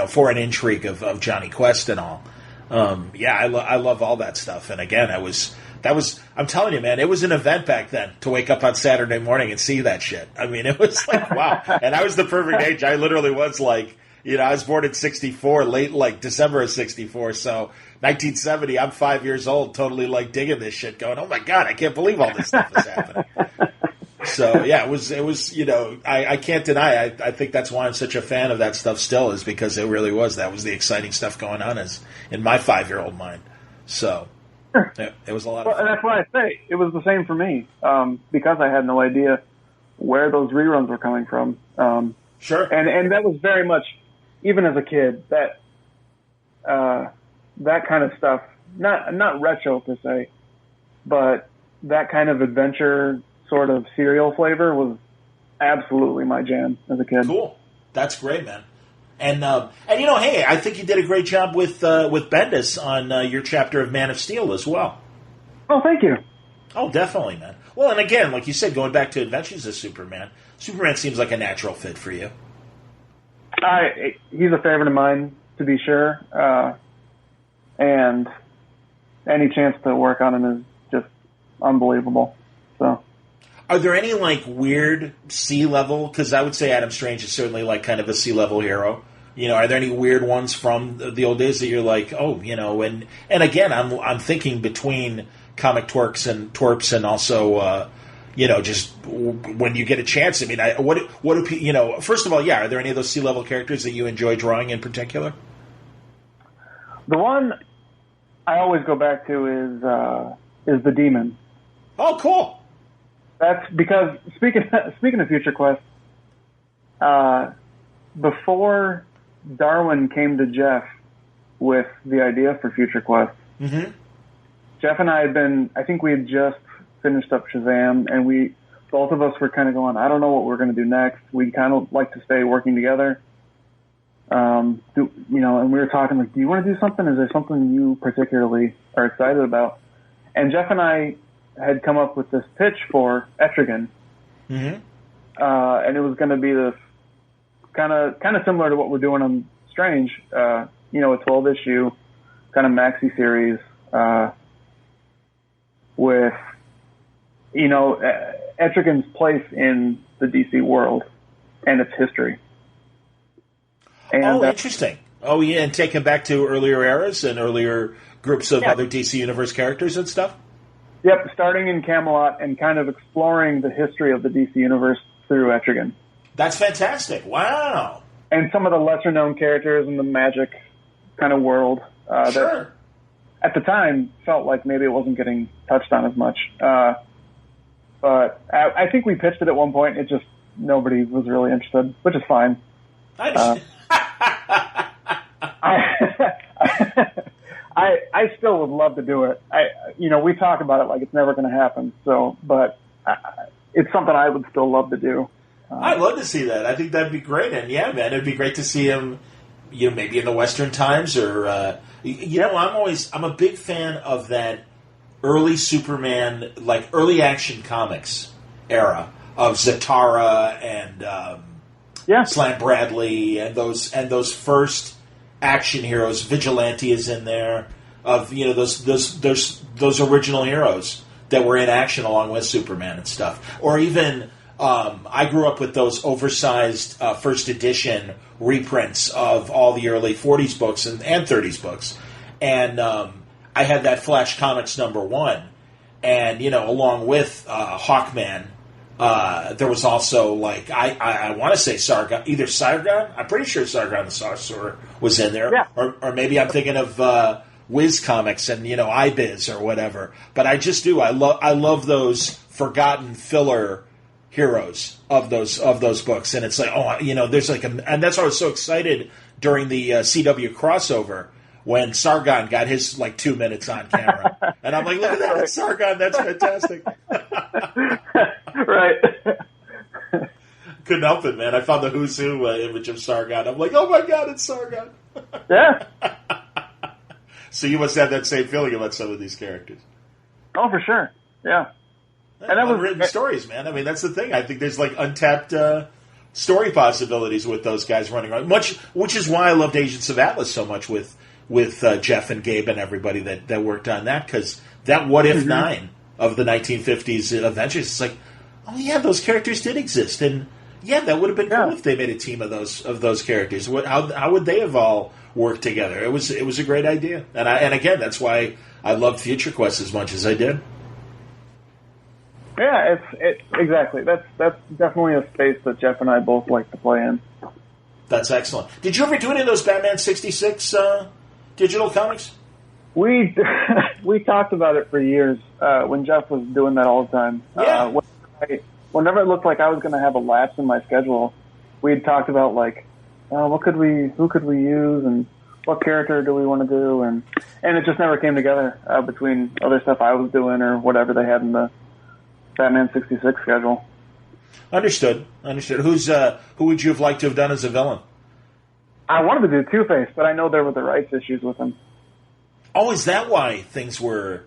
foreign intrigue of Johnny Quest and all. I love all that stuff. And again, I'm telling you, man, it was an event back then to wake up on Saturday morning and see that shit. I mean, it was wow. And I was the perfect age. I literally was I was born in 64, late December of 64. So 1970, I'm 5 years old, totally digging this shit, going, oh my God, I can't believe all this stuff is happening. So yeah, it was, I can't deny, I think that's why I'm such a fan of that stuff still, is because it really was, that was the exciting stuff going on in my 5-year-old mind. So, It was a lot of fun. And that's why I say it was the same for me, because I had no idea where those reruns were coming from. Sure. And that was very much, even as a kid, that kind of stuff, not retro per se, but that kind of adventure sort of serial flavor was absolutely my jam as a kid. Cool. That's great, man. And hey, I think you did a great job with Bendis on your chapter of Man of Steel as well. Oh, thank you. Oh, definitely, man. Well, and again, like you said, going back to Adventures of Superman seems like a natural fit for you. He's a favorite of mine, to be sure. And any chance to work on him is just unbelievable. So, are there any like weird C-level? Because I would say Adam Strange is certainly like kind of a C-level hero. Are there any weird ones from the old days that you're like, oh, and again, I'm thinking between comic twerps and also, just when you get a chance. I mean, what do first of all, are there any of those C-level characters that you enjoy drawing in particular? The one I always go back to is the Demon. Oh, cool. That's because speaking of Future Quest, before Darwin came to Jeff with the idea for Future Quest, mm-hmm. Jeff and I we had just finished up Shazam, and both of us were kind of going, I don't know what we're going to do next. We kind of like to stay working together. And we were talking like, do you want to do something? Is there something you particularly are excited about? And Jeff and I had come up with this pitch for Etrigan. Mm-hmm. And it was going to be this kind of similar to what we're doing on Strange, a 12-issue kind of maxi series, with, Etrigan's place in the DC world and its history. And, interesting. Oh, yeah, and take him back to earlier eras and earlier groups of other DC Universe characters and stuff? Yep, starting in Camelot and kind of exploring the history of the DC Universe through Etrigan. That's fantastic. Wow. And some of the lesser-known characters in the magic kind of world that at the time felt like maybe it wasn't getting touched on as much. But I think we pitched it at one point. It just, nobody was really interested, which is fine. I still would love to do it. We talk about it like it's never going to happen. So, but it's something I would still love to do. I'd love to see that. I think that'd be great. And yeah, man, it'd be great to see him, maybe in the Western Times or, I'm a big fan of that early Superman, like early Action Comics era of Zatara and Slam Bradley and those first action heroes. Vigilante is in there, of those original heroes that were in action along with Superman and stuff. Or even I grew up with those oversized first edition reprints of all the early 40s books and 30s books, and I had that Flash Comics #1, and along with Hawkman. There was also, like, I want to say Sargon, either Sargon, I'm pretty sure Sargon the Sorcerer was in there, or maybe I'm thinking of Wiz Comics and, iBiz or whatever. But I just do. I love those forgotten filler heroes of those books. And it's like, there's like and that's why I was so excited during the CW crossover when Sargon got his, 2 minutes on camera. And I'm like, look at that, it's Sargon, that's fantastic. Right. Couldn't help it, man. I found the Who's Who image of Sargon. I'm like, oh my God, it's Sargon. Yeah. So you must have that same feeling about some of these characters. Oh, for sure. Yeah. And that was written stories, man. I mean, that's the thing. I think there's untapped story possibilities with those guys running around. Which is why I loved Agents of Atlas so much with Jeff and Gabe and everybody that worked on that, because that What If 9 of the 1950s Avengers, it's like, oh yeah, those characters did exist, and yeah, that would have been cool if they made a team of those characters. How would they have all worked together? It was a great idea, and again, that's why I loved Future Quest as much as I did. Yeah, exactly. That's definitely a space that Jeff and I both like to play in. That's excellent. Did you ever do any of those Batman 66 digital comics? We we talked about it for years when Jeff was doing that all the time. Yeah. Whenever it looked like I was going to have a lapse in my schedule, we had talked about like, who could we use and what character do we want to do, and it just never came together between other stuff I was doing or whatever they had in the Batman 66 schedule. Understood. Who would you have liked to have done as a villain? I wanted to do Two-Face, but I know there were the rights issues with him. Oh, is that why things were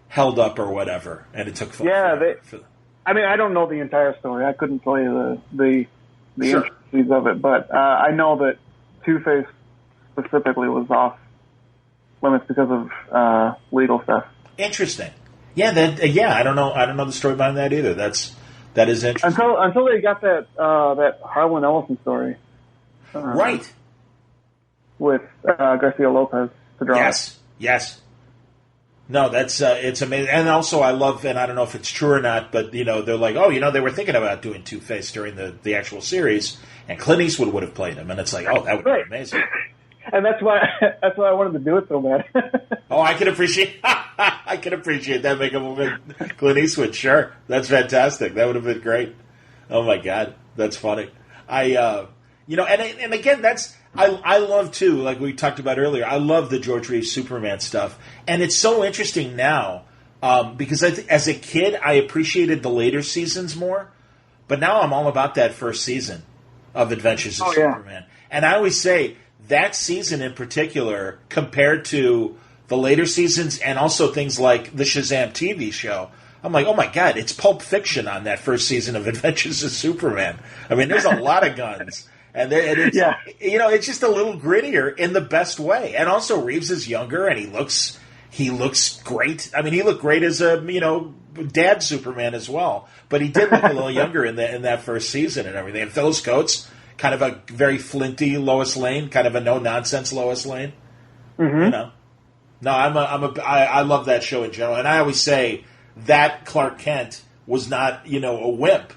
held up or whatever, and it took forever? Yeah, I mean, I don't know the entire story. I couldn't tell you the sure. intricacies of it, but I know that Two-Face specifically was off limits because of legal stuff. Interesting. Yeah, I don't know the story behind that either. That is interesting. Until they got that Harlan Ellison story, right, with Garcia Lopez to draw. Yes. No, that's it's amazing. And also, I love, and I don't know if it's true or not, but they're like, they were thinking about doing Two-Face during the actual series, and Clint Eastwood would have played him, and it's like, that would be amazing. And that's why I wanted to do it so bad. Oh, I can appreciate that. Make him with Clint Eastwood. Sure, that's fantastic. That would have been great. Oh my God, that's funny. And again, I love too. Like we talked about earlier, I love the George Reeves Superman stuff, and it's so interesting now because as a kid I appreciated the later seasons more, but now I'm all about that first season of Adventures of Superman, and I always say. That season in particular, compared to the later seasons and also things like the Shazam TV show, I'm like, oh my God, it's Pulp Fiction on that first season of Adventures of Superman. I mean, there's a lot of guns. It's just a little grittier in the best way. And also Reeves is younger and he looks great. I mean, he looked great as a, dad Superman as well. But he did look a little younger in that first season and everything. And Phyllis Coates, kind of a very flinty Lois Lane, kind of a no-nonsense Lois Lane. Mm-hmm. No, I love that show in general. And I always say that Clark Kent was not, a wimp.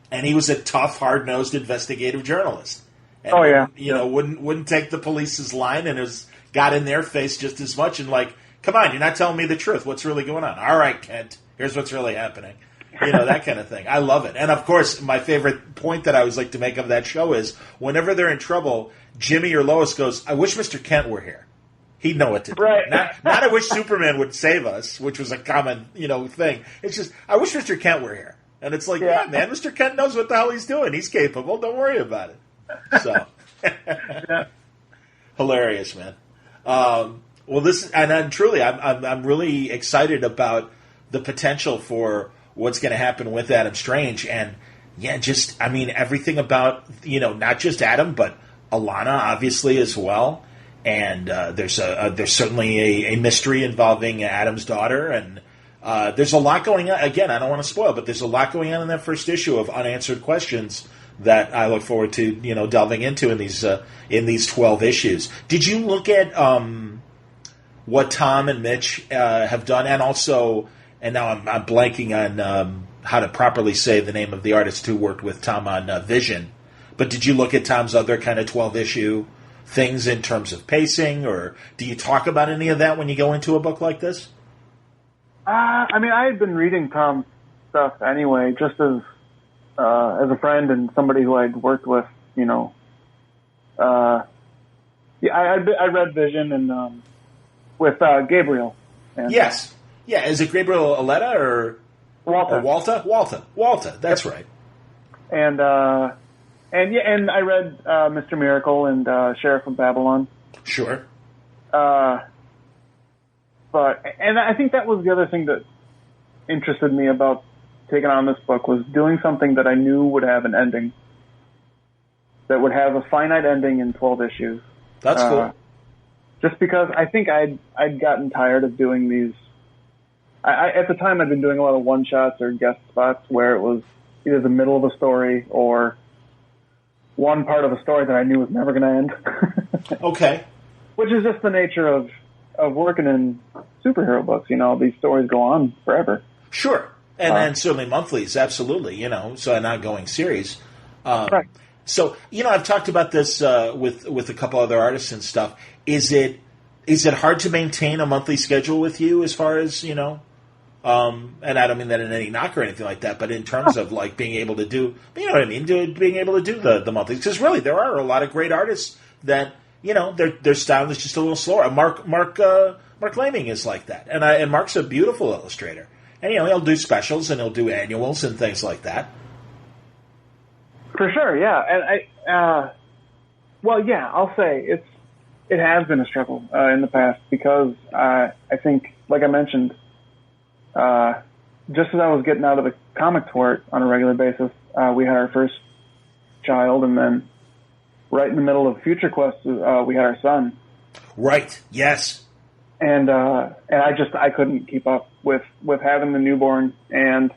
And he was a tough, hard-nosed investigative journalist. And, wouldn't take the police's line and got in their face just as much and like, come on, you're not telling me the truth. What's really going on? All right, Kent, here's what's really happening. That kind of thing. I love it. And, of course, my favorite point that I always like to make of that show is whenever they're in trouble, Jimmy or Lois goes, I wish Mr. Kent were here. He'd know what to do. Right. Not I wish Superman would save us, which was a common, thing. It's just, I wish Mr. Kent were here. And it's like, yeah, man, Mr. Kent knows what the hell he's doing. He's capable. Don't worry about it. So, hilarious, man. I'm really excited about the potential for what's going to happen with Adam Strange. And, everything about, not just Adam, but Alana, obviously, as well. And there's certainly a mystery involving Adam's daughter. And there's a lot going on. Again, I don't want to spoil, but there's a lot going on in that first issue of unanswered questions that I look forward to, delving into in these 12 issues. Did you look at what Tom and Mitch have done, and also... And now I'm blanking on how to properly say the name of the artist who worked with Tom on Vision. But did you look at Tom's other kind of 12-issue things in terms of pacing, or do you talk about any of that when you go into a book like this? I had been reading Tom's stuff anyway, just as a friend and somebody who I'd worked with, I read Vision and with Gabriel. And, yes. Yeah, is it Gabriel Aletta or Walta? Walta, that's right. And I read Mr. Miracle and Sheriff of Babylon. Sure. But I think that was the other thing that interested me about taking on this book, was doing something that I knew would have an ending, that would have a finite ending in 12 issues. That's cool. Just because I think I'd gotten tired of doing these. At the time, I'd been doing a lot of one-shots or guest spots where it was either the middle of a story or one part of a story that I knew was never going to end. Okay. Which is just the nature of working in superhero books. These stories go on forever. Sure. And certainly monthlies, absolutely, so an ongoing series. Right. So, I've talked about this with a couple other artists and stuff. Is it Is it hard to maintain a monthly schedule with you as far as, you know, and I don't mean that in any knock or anything like that, but in terms of like being able to do, you know what I mean, being able to do the monthlies. Because really, there are a lot of great artists that, you know, their style is just a little slower. Mark Laming is like that, and Mark's a beautiful illustrator, and you know he'll do specials and he'll do annuals and things like that. For sure, yeah, and I'll say it has been a struggle in the past because I think, like I mentioned, just as I was getting out of the comics work on a regular basis, we had our first child, and then right in the middle of Future Quest, we had our son. Right. Yes. And I couldn't keep up with having the newborn and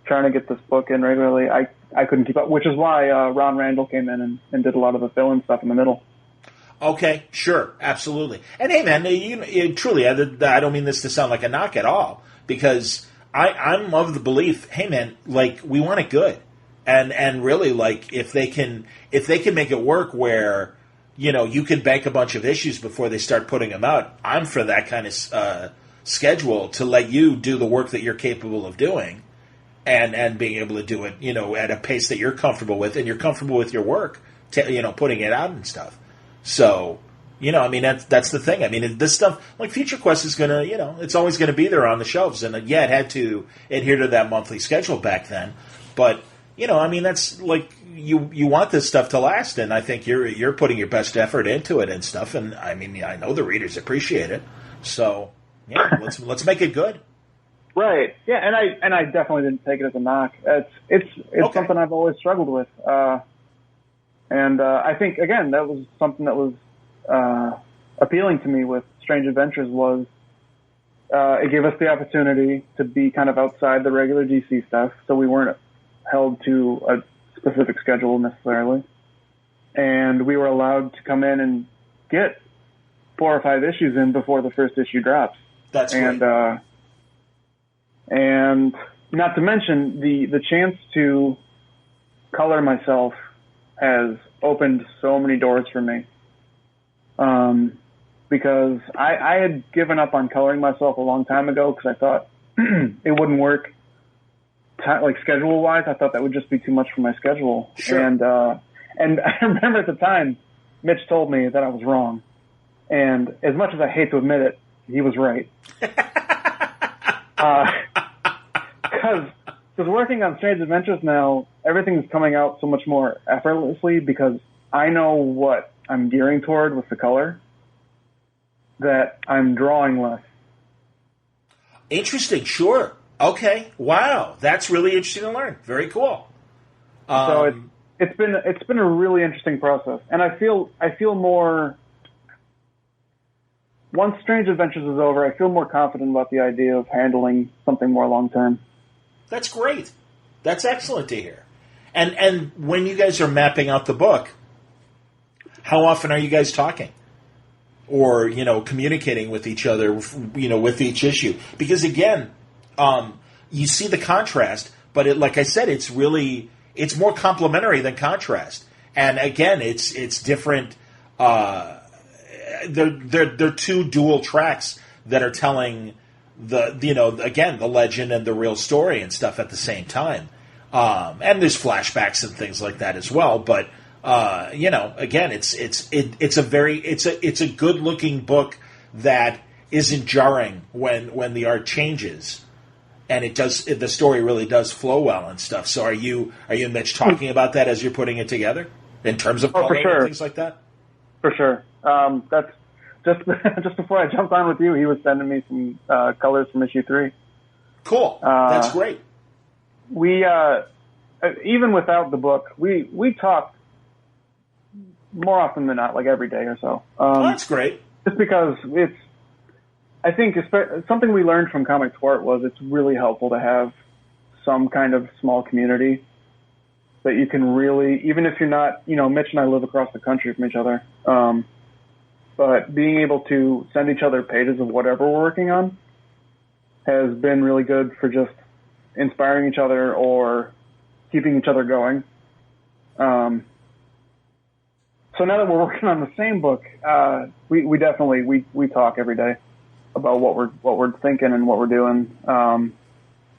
trying to get this book in regularly. I couldn't keep up, which is why Ron Randall came in and did a lot of the fill-in stuff in the middle. Okay, sure, absolutely. And hey, man, you truly, I don't mean this to sound like a knock at all, because I'm of the belief, hey, man, like we want it good, and really, like if they can make it work where, you know, you can bank a bunch of issues before they start putting them out. I'm for that kind of schedule to let you do the work that you're capable of doing, and being able to do it, you know, at a pace that you're comfortable with, and you're comfortable with your work, you know, putting it out and stuff. So, you know, I mean, that's the thing. I mean, this stuff, like Future Quest is going to, you know, it's always going to be there on the shelves. And yeah, it had to adhere to that monthly schedule back then. But, you know, I mean, that's like, you want this stuff to last. And I think you're putting your best effort into it and stuff. And I mean, I know the readers appreciate it. So, yeah, let's make it good. Right. Yeah. And I definitely didn't take it as a knock. It's okay. Something I've always struggled with. And I think, again, that was something that was appealing to me with Strange Adventures was it gave us the opportunity to be kind of outside the regular DC stuff, so we weren't held to a specific schedule necessarily. And we were allowed to come in and get 4 or 5 issues in before the first issue drops. That's great. And not to mention the chance to color myself has opened so many doors for me. Because I had given up on coloring myself a long time ago because I thought it wouldn't work, like schedule-wise. I thought that would just be too much for my schedule. Sure. And I remember at the time, Mitch told me that I was wrong. And as much as I hate to admit it, he was right. Because working on Strange Adventures now, everything's coming out so much more effortlessly because I know what I'm gearing toward with the color, that I'm drawing less. Interesting, sure. Okay, wow, that's really interesting to learn. Very cool. So it's been a really interesting process, and I feel more. Once Strange Adventures is over, I feel more confident about the idea of handling something more long term. That's great. That's excellent to hear. And when you guys are mapping out the book, how often are you guys talking? Or, you know, communicating with each other, you know, with each issue? Because, again, you see the contrast, but like I said, it's more complementary than contrast. And, again, it's different. They're 2 dual tracks that are telling the legend and the real story and stuff at the same time. And there's flashbacks and things like that as well. But, again, it's a good looking book that isn't jarring when the art changes, and the story really does flow well and stuff. So are you and Mitch talking about that as you're putting it together in terms of color and things like that? For sure. That's just before I jumped on with you, he was sending me some colors from issue 3. Cool. That's great. We even without the book, we talk more often than not, like every day or so. That's great. Just because I think something we learned from Comic Sport was it's really helpful to have some kind of small community that you can really, even if you're not, Mitch and I live across the country from each other, but being able to send each other pages of whatever we're working on has been really good for just inspiring each other or keeping each other going. so now that we're working on the same book, we definitely we talk every day about what we're thinking and what we're doing.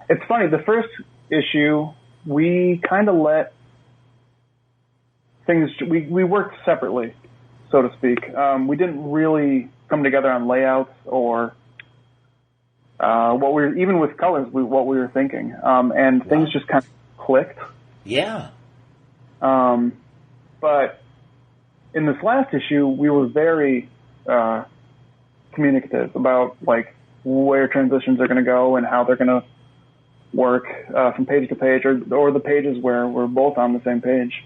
It's funny. The first issue, we kind of let things. We worked separately, so to speak. We didn't really come together on layouts or even with colors, what we were thinking, and things just kind of clicked. Yeah. But in this last issue, we were very communicative about like where transitions are going to go and how they're going to work from page to page, or the pages where we're both on the same page.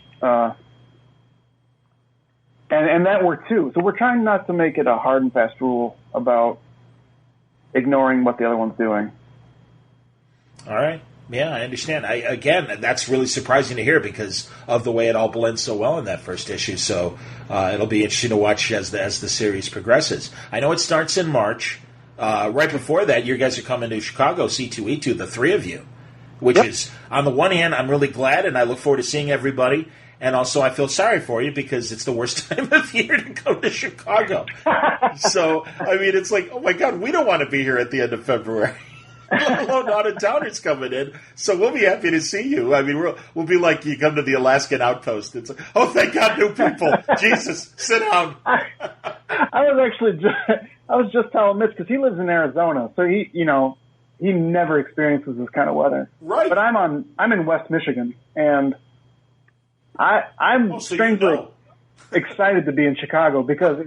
And that worked too. So we're trying not to make it a hard and fast rule about ignoring what the other one's doing. All right. Yeah, I understand. Again, that's really surprising to hear because of the way it all blends so well in that first issue. So it'll be interesting to watch as the series progresses. I know it starts in March. Right before that, you guys are coming to Chicago, C2E2, the three of you, which is, on the one hand, I'm really glad, and I look forward to seeing everybody. And also, I feel sorry for you because it's the worst time of year to come to Chicago. So, I mean, it's like, oh my God, we don't want to be here at the end of February. Let alone out-of-towners coming in. So we'll be happy to see you. I mean, we'll be like you come to the Alaskan outpost. It's like, oh, thank God, new people. Jesus, sit down. I was just telling Mitch because he lives in Arizona, so he never experiences this kind of weather. Right. But I'm in West Michigan, and I'm strangely excited to be in Chicago because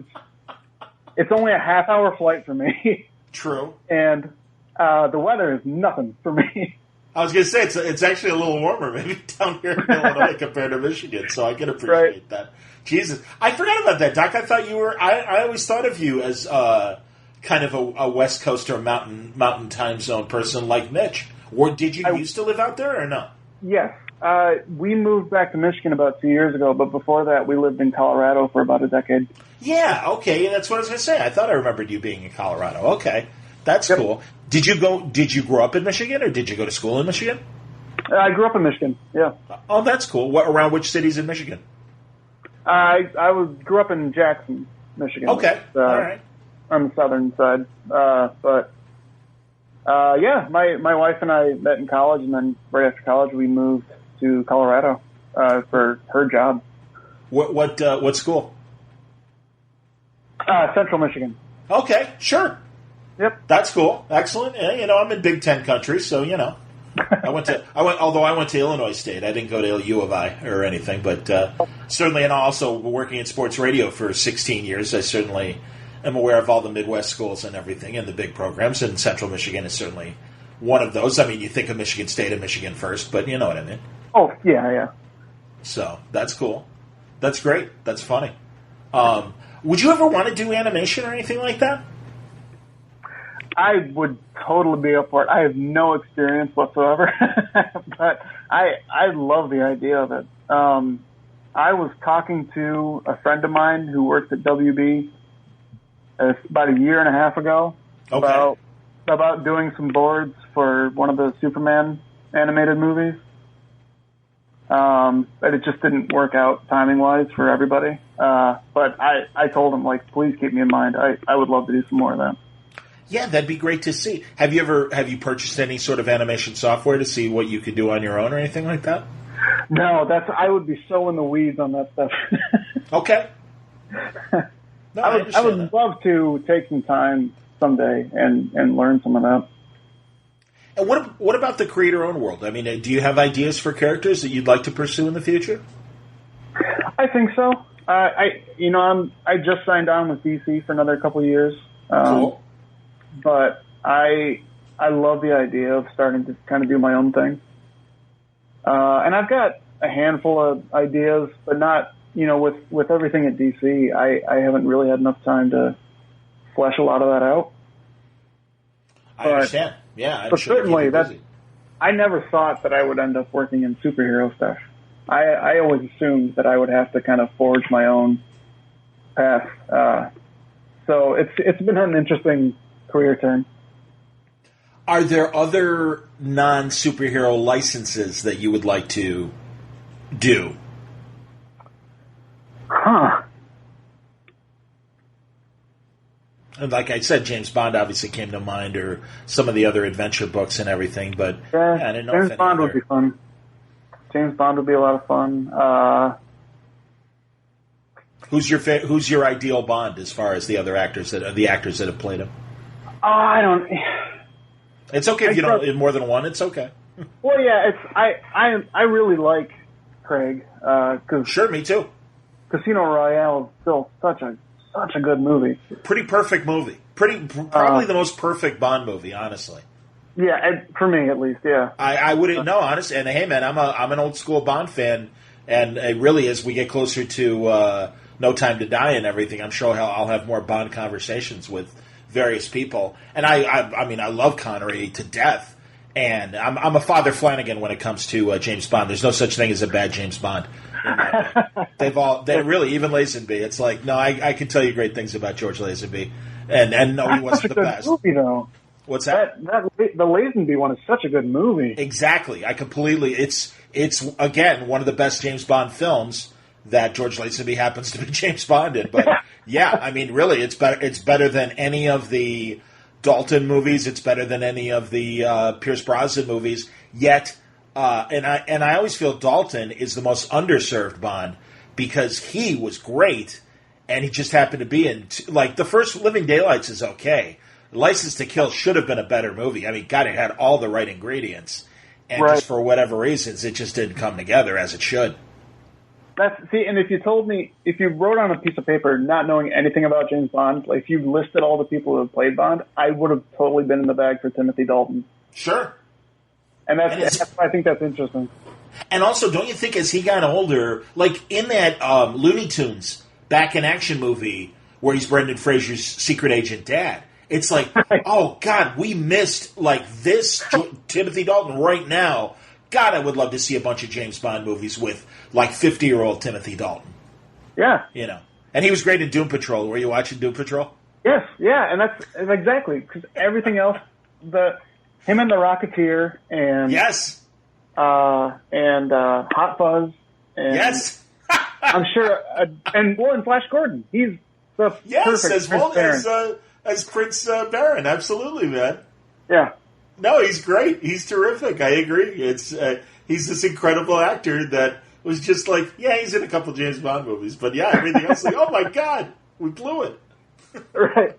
it's only a half-hour flight for me. True. And the weather is nothing for me. I was going to say, it's actually a little warmer maybe down here in Illinois compared to Michigan, so I can appreciate that. Jesus. I forgot about that, Doc. I thought you were, I always thought of you as kind of a West Coast or mountain time zone person like Mitch. Or did you used to live out there or no? Yes. We moved back to Michigan about 2 years ago, but before that we lived in Colorado for about a decade. Yeah, okay, that's what I was going to say. I thought I remembered you being in Colorado. Okay. That's cool. Did you grow up in Michigan, or did you go to school in Michigan? I grew up in Michigan. Yeah. Oh, that's cool. Around which cities in Michigan? I grew up in Jackson, Michigan. Okay. All right. On the southern side, but my wife and I met in college, and then right after college we moved to Colorado for her job. What school? Central Michigan. Okay, sure. Yep. That's cool. Excellent. Yeah, I'm in Big Ten country, so I went to Illinois State. I didn't go to U of I or anything, but certainly, and also working in sports radio for 16 years, I certainly am aware of all the Midwest schools and everything and the big programs, and Central Michigan is certainly one of those. I mean, you think of Michigan State and Michigan first, but you know what I mean. Oh, yeah. So, that's cool. That's great. That's funny. Would you ever want to do animation or anything like that? I would totally be up for it. I have no experience whatsoever, but I love the idea of it. I was talking to a friend of mine who works at WB about a year and a half ago about doing some boards for one of the Superman animated movies. But it just didn't work out timing-wise for everybody. But I told him, like, please keep me in mind. I would love to do some more of that. Yeah, that'd be great to see. Have you purchased any sort of animation software to see what you could do on your own or anything like that? No, I would be so in the weeds on that stuff. Okay. No, I would love to take some time someday and learn some of that. And what about the creator-owned world? I mean, do you have ideas for characters that you'd like to pursue in the future? I think so. I just signed on with DC for another couple of years. Cool. But I love the idea of starting to kind of do my own thing. And I've got a handful of ideas, but not, with everything at DC, I haven't really had enough time to flesh a lot of that out. I understand. Yeah, I'm but sure certainly I never thought that I would end up working in superhero stuff. I always assumed that I would have to kind of forge my own path. So it's been an interesting career turn. Are there other non-superhero licenses that you would like to do? And like I said, James Bond obviously came to mind, or some of the other adventure books and everything. But yeah, I didn't know James Bond would be fun. James Bond would be a lot of fun. Who's your ideal Bond as far as the actors that have played him? I don't. It's okay if you don't have more than one. It's okay. Well, yeah, I really like Craig. Sure, me too. Casino Royale is still such a good movie. Pretty perfect movie. Probably the most perfect Bond movie, honestly. Yeah, for me at least. Yeah, I wouldn't know, honestly. And hey, man, I'm an old school Bond fan, and it really, as we get closer to No Time to Die and everything, I'm sure I'll have more Bond conversations with various people. And I mean, I love Connery to death, and I'm a Father Flanagan when it comes to James Bond. There's no such thing as a bad James Bond. They really, even Lazenby. It's like, no, I can tell you great things about George Lazenby, and no, he wasn't the best. Movie, though. What's that? The Lazenby one is such a good movie. Exactly. I completely. It's again one of the best James Bond films that George Lazenby happens to be James Bond in. But yeah, I mean, really, it's better. It's better than any of the Dalton movies. It's better than any of the Pierce Brosnan movies. Yet, and I always feel Dalton is the most underserved Bond because he was great, and he just happened to be in like the first Living Daylights is okay. License to Kill should have been a better movie. I mean, God, it had all the right ingredients, and just for whatever reasons, it just didn't come together as it should. And if you wrote on a piece of paper, not knowing anything about James Bond, like if you listed all the people who have played Bond, I would have totally been in the bag for Timothy Dalton. Sure. And I think that's interesting. And also, don't you think as he got older, like in that Looney Tunes Back in Action movie where he's Brendan Fraser's secret agent dad, it's like, oh, God, we missed, like, this Timothy Dalton right now. God, I would love to see a bunch of James Bond movies with, like, 50-year-old Timothy Dalton. Yeah. You know. And he was great in Doom Patrol. Were you watching Doom Patrol? Yes, yeah, and that's exactly. Because everything else, him and the Rocketeer, and... Yes. And Hot Fuzz. And yes. I'm sure... and Flash Gordon. He's the perfect as Prince Baron, absolutely, man. Yeah. No, he's great. He's terrific. I agree. It's he's this incredible actor that was just like, yeah, he's in a couple James Bond movies, but yeah, everything else, like, oh my God, we blew it. Right.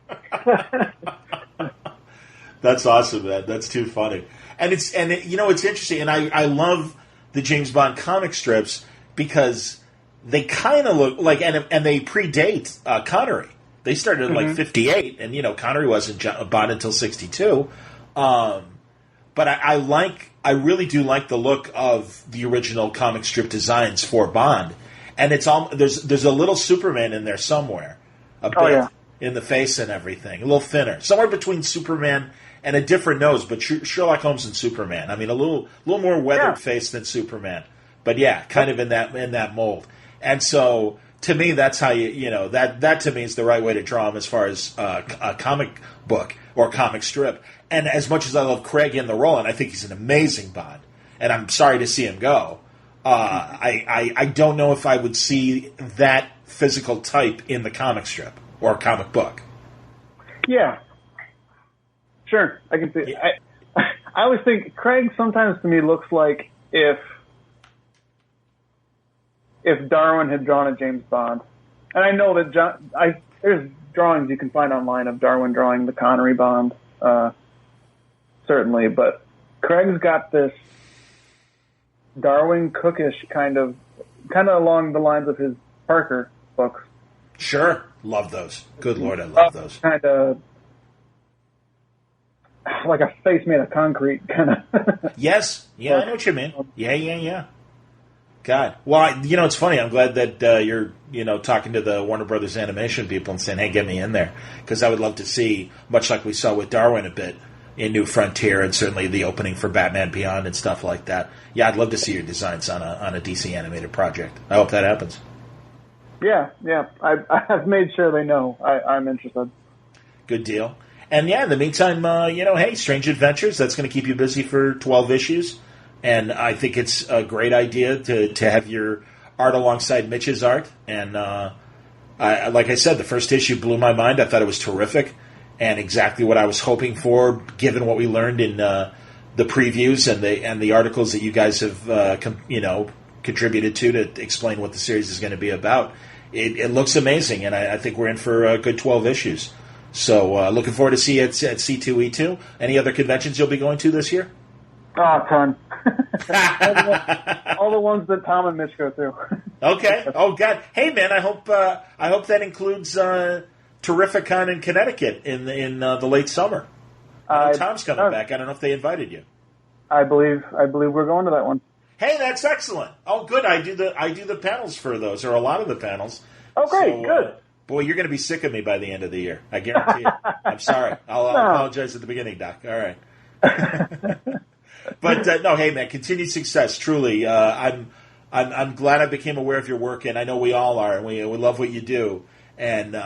That's awesome, man. That's too funny. And it's interesting, and I love the James Bond comic strips because they kind of look like, and they predate Connery. They started in like 58, and Connery wasn't Bond until 62. But I really do like the look of the original comic strip designs for Bond, and it's all there's a little Superman in there somewhere, a bit in the face and everything, a little thinner, somewhere between Superman and a different nose, but Sherlock Holmes and Superman. I mean, a little more weathered face than Superman, but yeah, kind of in that mold, and so. To me, that's how that to me is the right way to draw him as far as a comic book or comic strip. And as much as I love Craig in the role, and I think he's an amazing Bond, and I'm sorry to see him go, I don't know if I would see that physical type in the comic strip or comic book. Yeah. Sure, I can see it. I always think Craig sometimes to me looks like if Darwin had drawn a James Bond. And I know that there's drawings you can find online of Darwin drawing the Connery Bond, certainly, but Craig's got this Darwin Cookish kind of along the lines of his Parker books. Sure. Love those. Good Lord, I love those. Kind of like a face made of concrete, kind of. Yes. Yeah, I know what you mean. Yeah. God. Well, it's funny. I'm glad that you're, talking to the Warner Brothers animation people and saying, hey, get me in there. Because I would love to see, much like we saw with Darwin a bit in New Frontier and certainly the opening for Batman Beyond and stuff like that. Yeah, I'd love to see your designs on a DC animated project. I hope that happens. Yeah. I've made sure they know I'm interested. Good deal. And yeah, in the meantime, hey, Strange Adventures, that's going to keep you busy for 12 issues. And I think it's a great idea to have your art alongside Mitch's art. And like I said, the first issue blew my mind. I thought it was terrific and exactly what I was hoping for, given what we learned in the previews and the articles that you guys have contributed to explain what the series is going to be about. It looks amazing, and I think we're in for a good 12 issues. So looking forward to see it at C2E2. Any other conventions you'll be going to this year? Oh, a ton. all the ones that Tom and Mitch go through. Okay. Oh, God. Hey, man, I hope that includes Terrificon in Connecticut in the late summer. Tom's coming back. I don't know if they invited you. I believe we're going to that one. Hey, that's excellent. Oh, good. I do the panels for those, or a lot of the panels. Oh, great. Good. Boy, you're going to be sick of me by the end of the year. I guarantee it. I'm sorry. I'll apologize at the beginning, Doc. All right. But no, hey, man, continued success. Truly, I'm glad I became aware of your work, and I know we all are, and we love what you do. And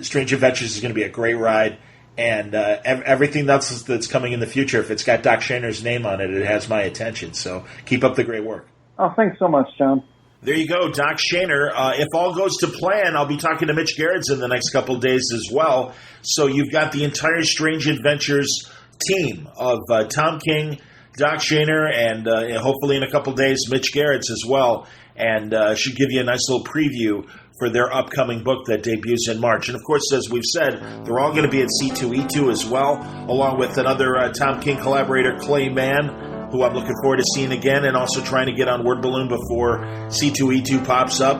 Strange Adventures is going to be a great ride. And everything else that's coming in the future, if it's got Doc Shaner's name on it, it has my attention. So keep up the great work. Oh, thanks so much, John. There you go, Doc Shaner. If all goes to plan, I'll be talking to Mitch Gerrits in the next couple of days as well. So you've got the entire Strange Adventures team of Tom King, Doc Shaner, and hopefully in a couple of days, Mitch Gerrits as well. And should give you a nice little preview for their upcoming book that debuts in March. And, of course, as we've said, they're all going to be at C2E2 as well, along with another Tom King collaborator, Clay Mann, who I'm looking forward to seeing again, and also trying to get on Word Balloon before C2E2 pops up.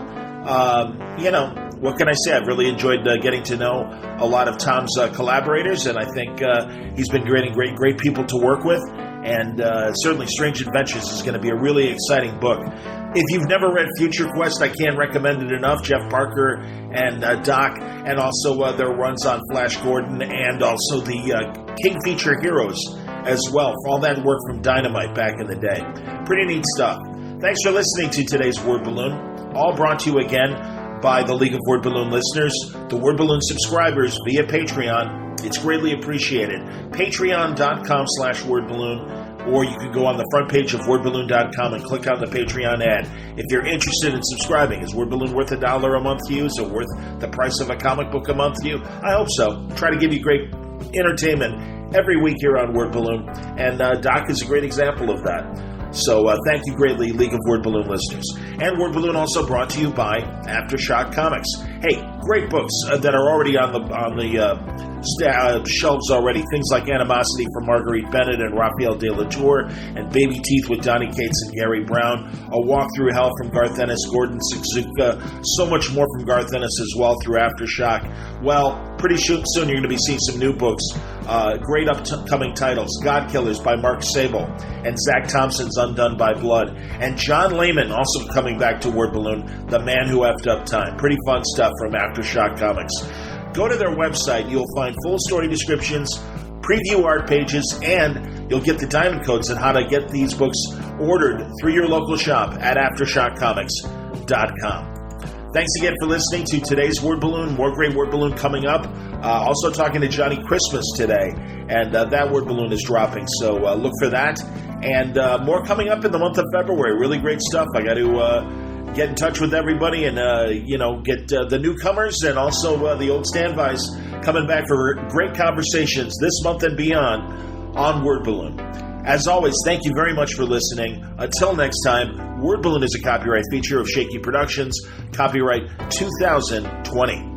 What can I say? I've really enjoyed getting to know a lot of Tom's collaborators, and I think he's been creating great people to work with. And certainly Strange Adventures is going to be a really exciting book. If you've never read Future Quest, I can't recommend it enough. Jeff Parker and Doc, and also their runs on Flash Gordon, and also the King Feature Heroes as well, for all that work from Dynamite back in the day. Pretty neat stuff. Thanks for listening to today's Word Balloon, all brought to you again by the League of Word Balloon listeners, the Word Balloon subscribers via Patreon. It's greatly appreciated. Patreon.com/wordballoon, or you can go on the front page of wordballoon.com and click on the Patreon ad. If you're interested in subscribing, is Word Balloon worth $1 a month to you? Is it worth the price of a comic book a month to you? I hope so. Try to give you great entertainment every week here on Word Balloon, and Doc is a great example of that. So thank you greatly, League of Word Balloon listeners. And Word Balloon also brought to you by Aftershock Comics. Hey, great books that are already on the shelves already. Things like Animosity from Marguerite Bennett and Raphael De La Tour, and Baby Teeth with Donny Cates and Gary Brown. A Walk Through Hell from Garth Ennis, Gordon Suzuka. So much more from Garth Ennis as well through Aftershock. Well, pretty soon you're going to be seeing some new books. Great upcoming titles. God Killers by Mark Sable, and Zach Thompson's Undone by Blood. And John Layman also coming back to Word Balloon, The Man Who Effed Up Time. Pretty fun stuff from Aftershock Comics. Go to their website. You'll find full story descriptions, preview art pages, and you'll get the diamond codes on how to get these books ordered through your local shop at AftershockComics.com. Thanks again for listening to today's Word Balloon. More great Word Balloon coming up. Also talking to Johnny Christmas today, and that Word Balloon is dropping, so look for that. And more coming up in the month of February. Really great stuff. I got to get in touch with everybody and, get the newcomers and also the old standbys coming back for great conversations this month and beyond on Word Balloon. As always, thank you very much for listening. Until next time, Word Balloon is a copyright feature of Shaky Productions, copyright 2020.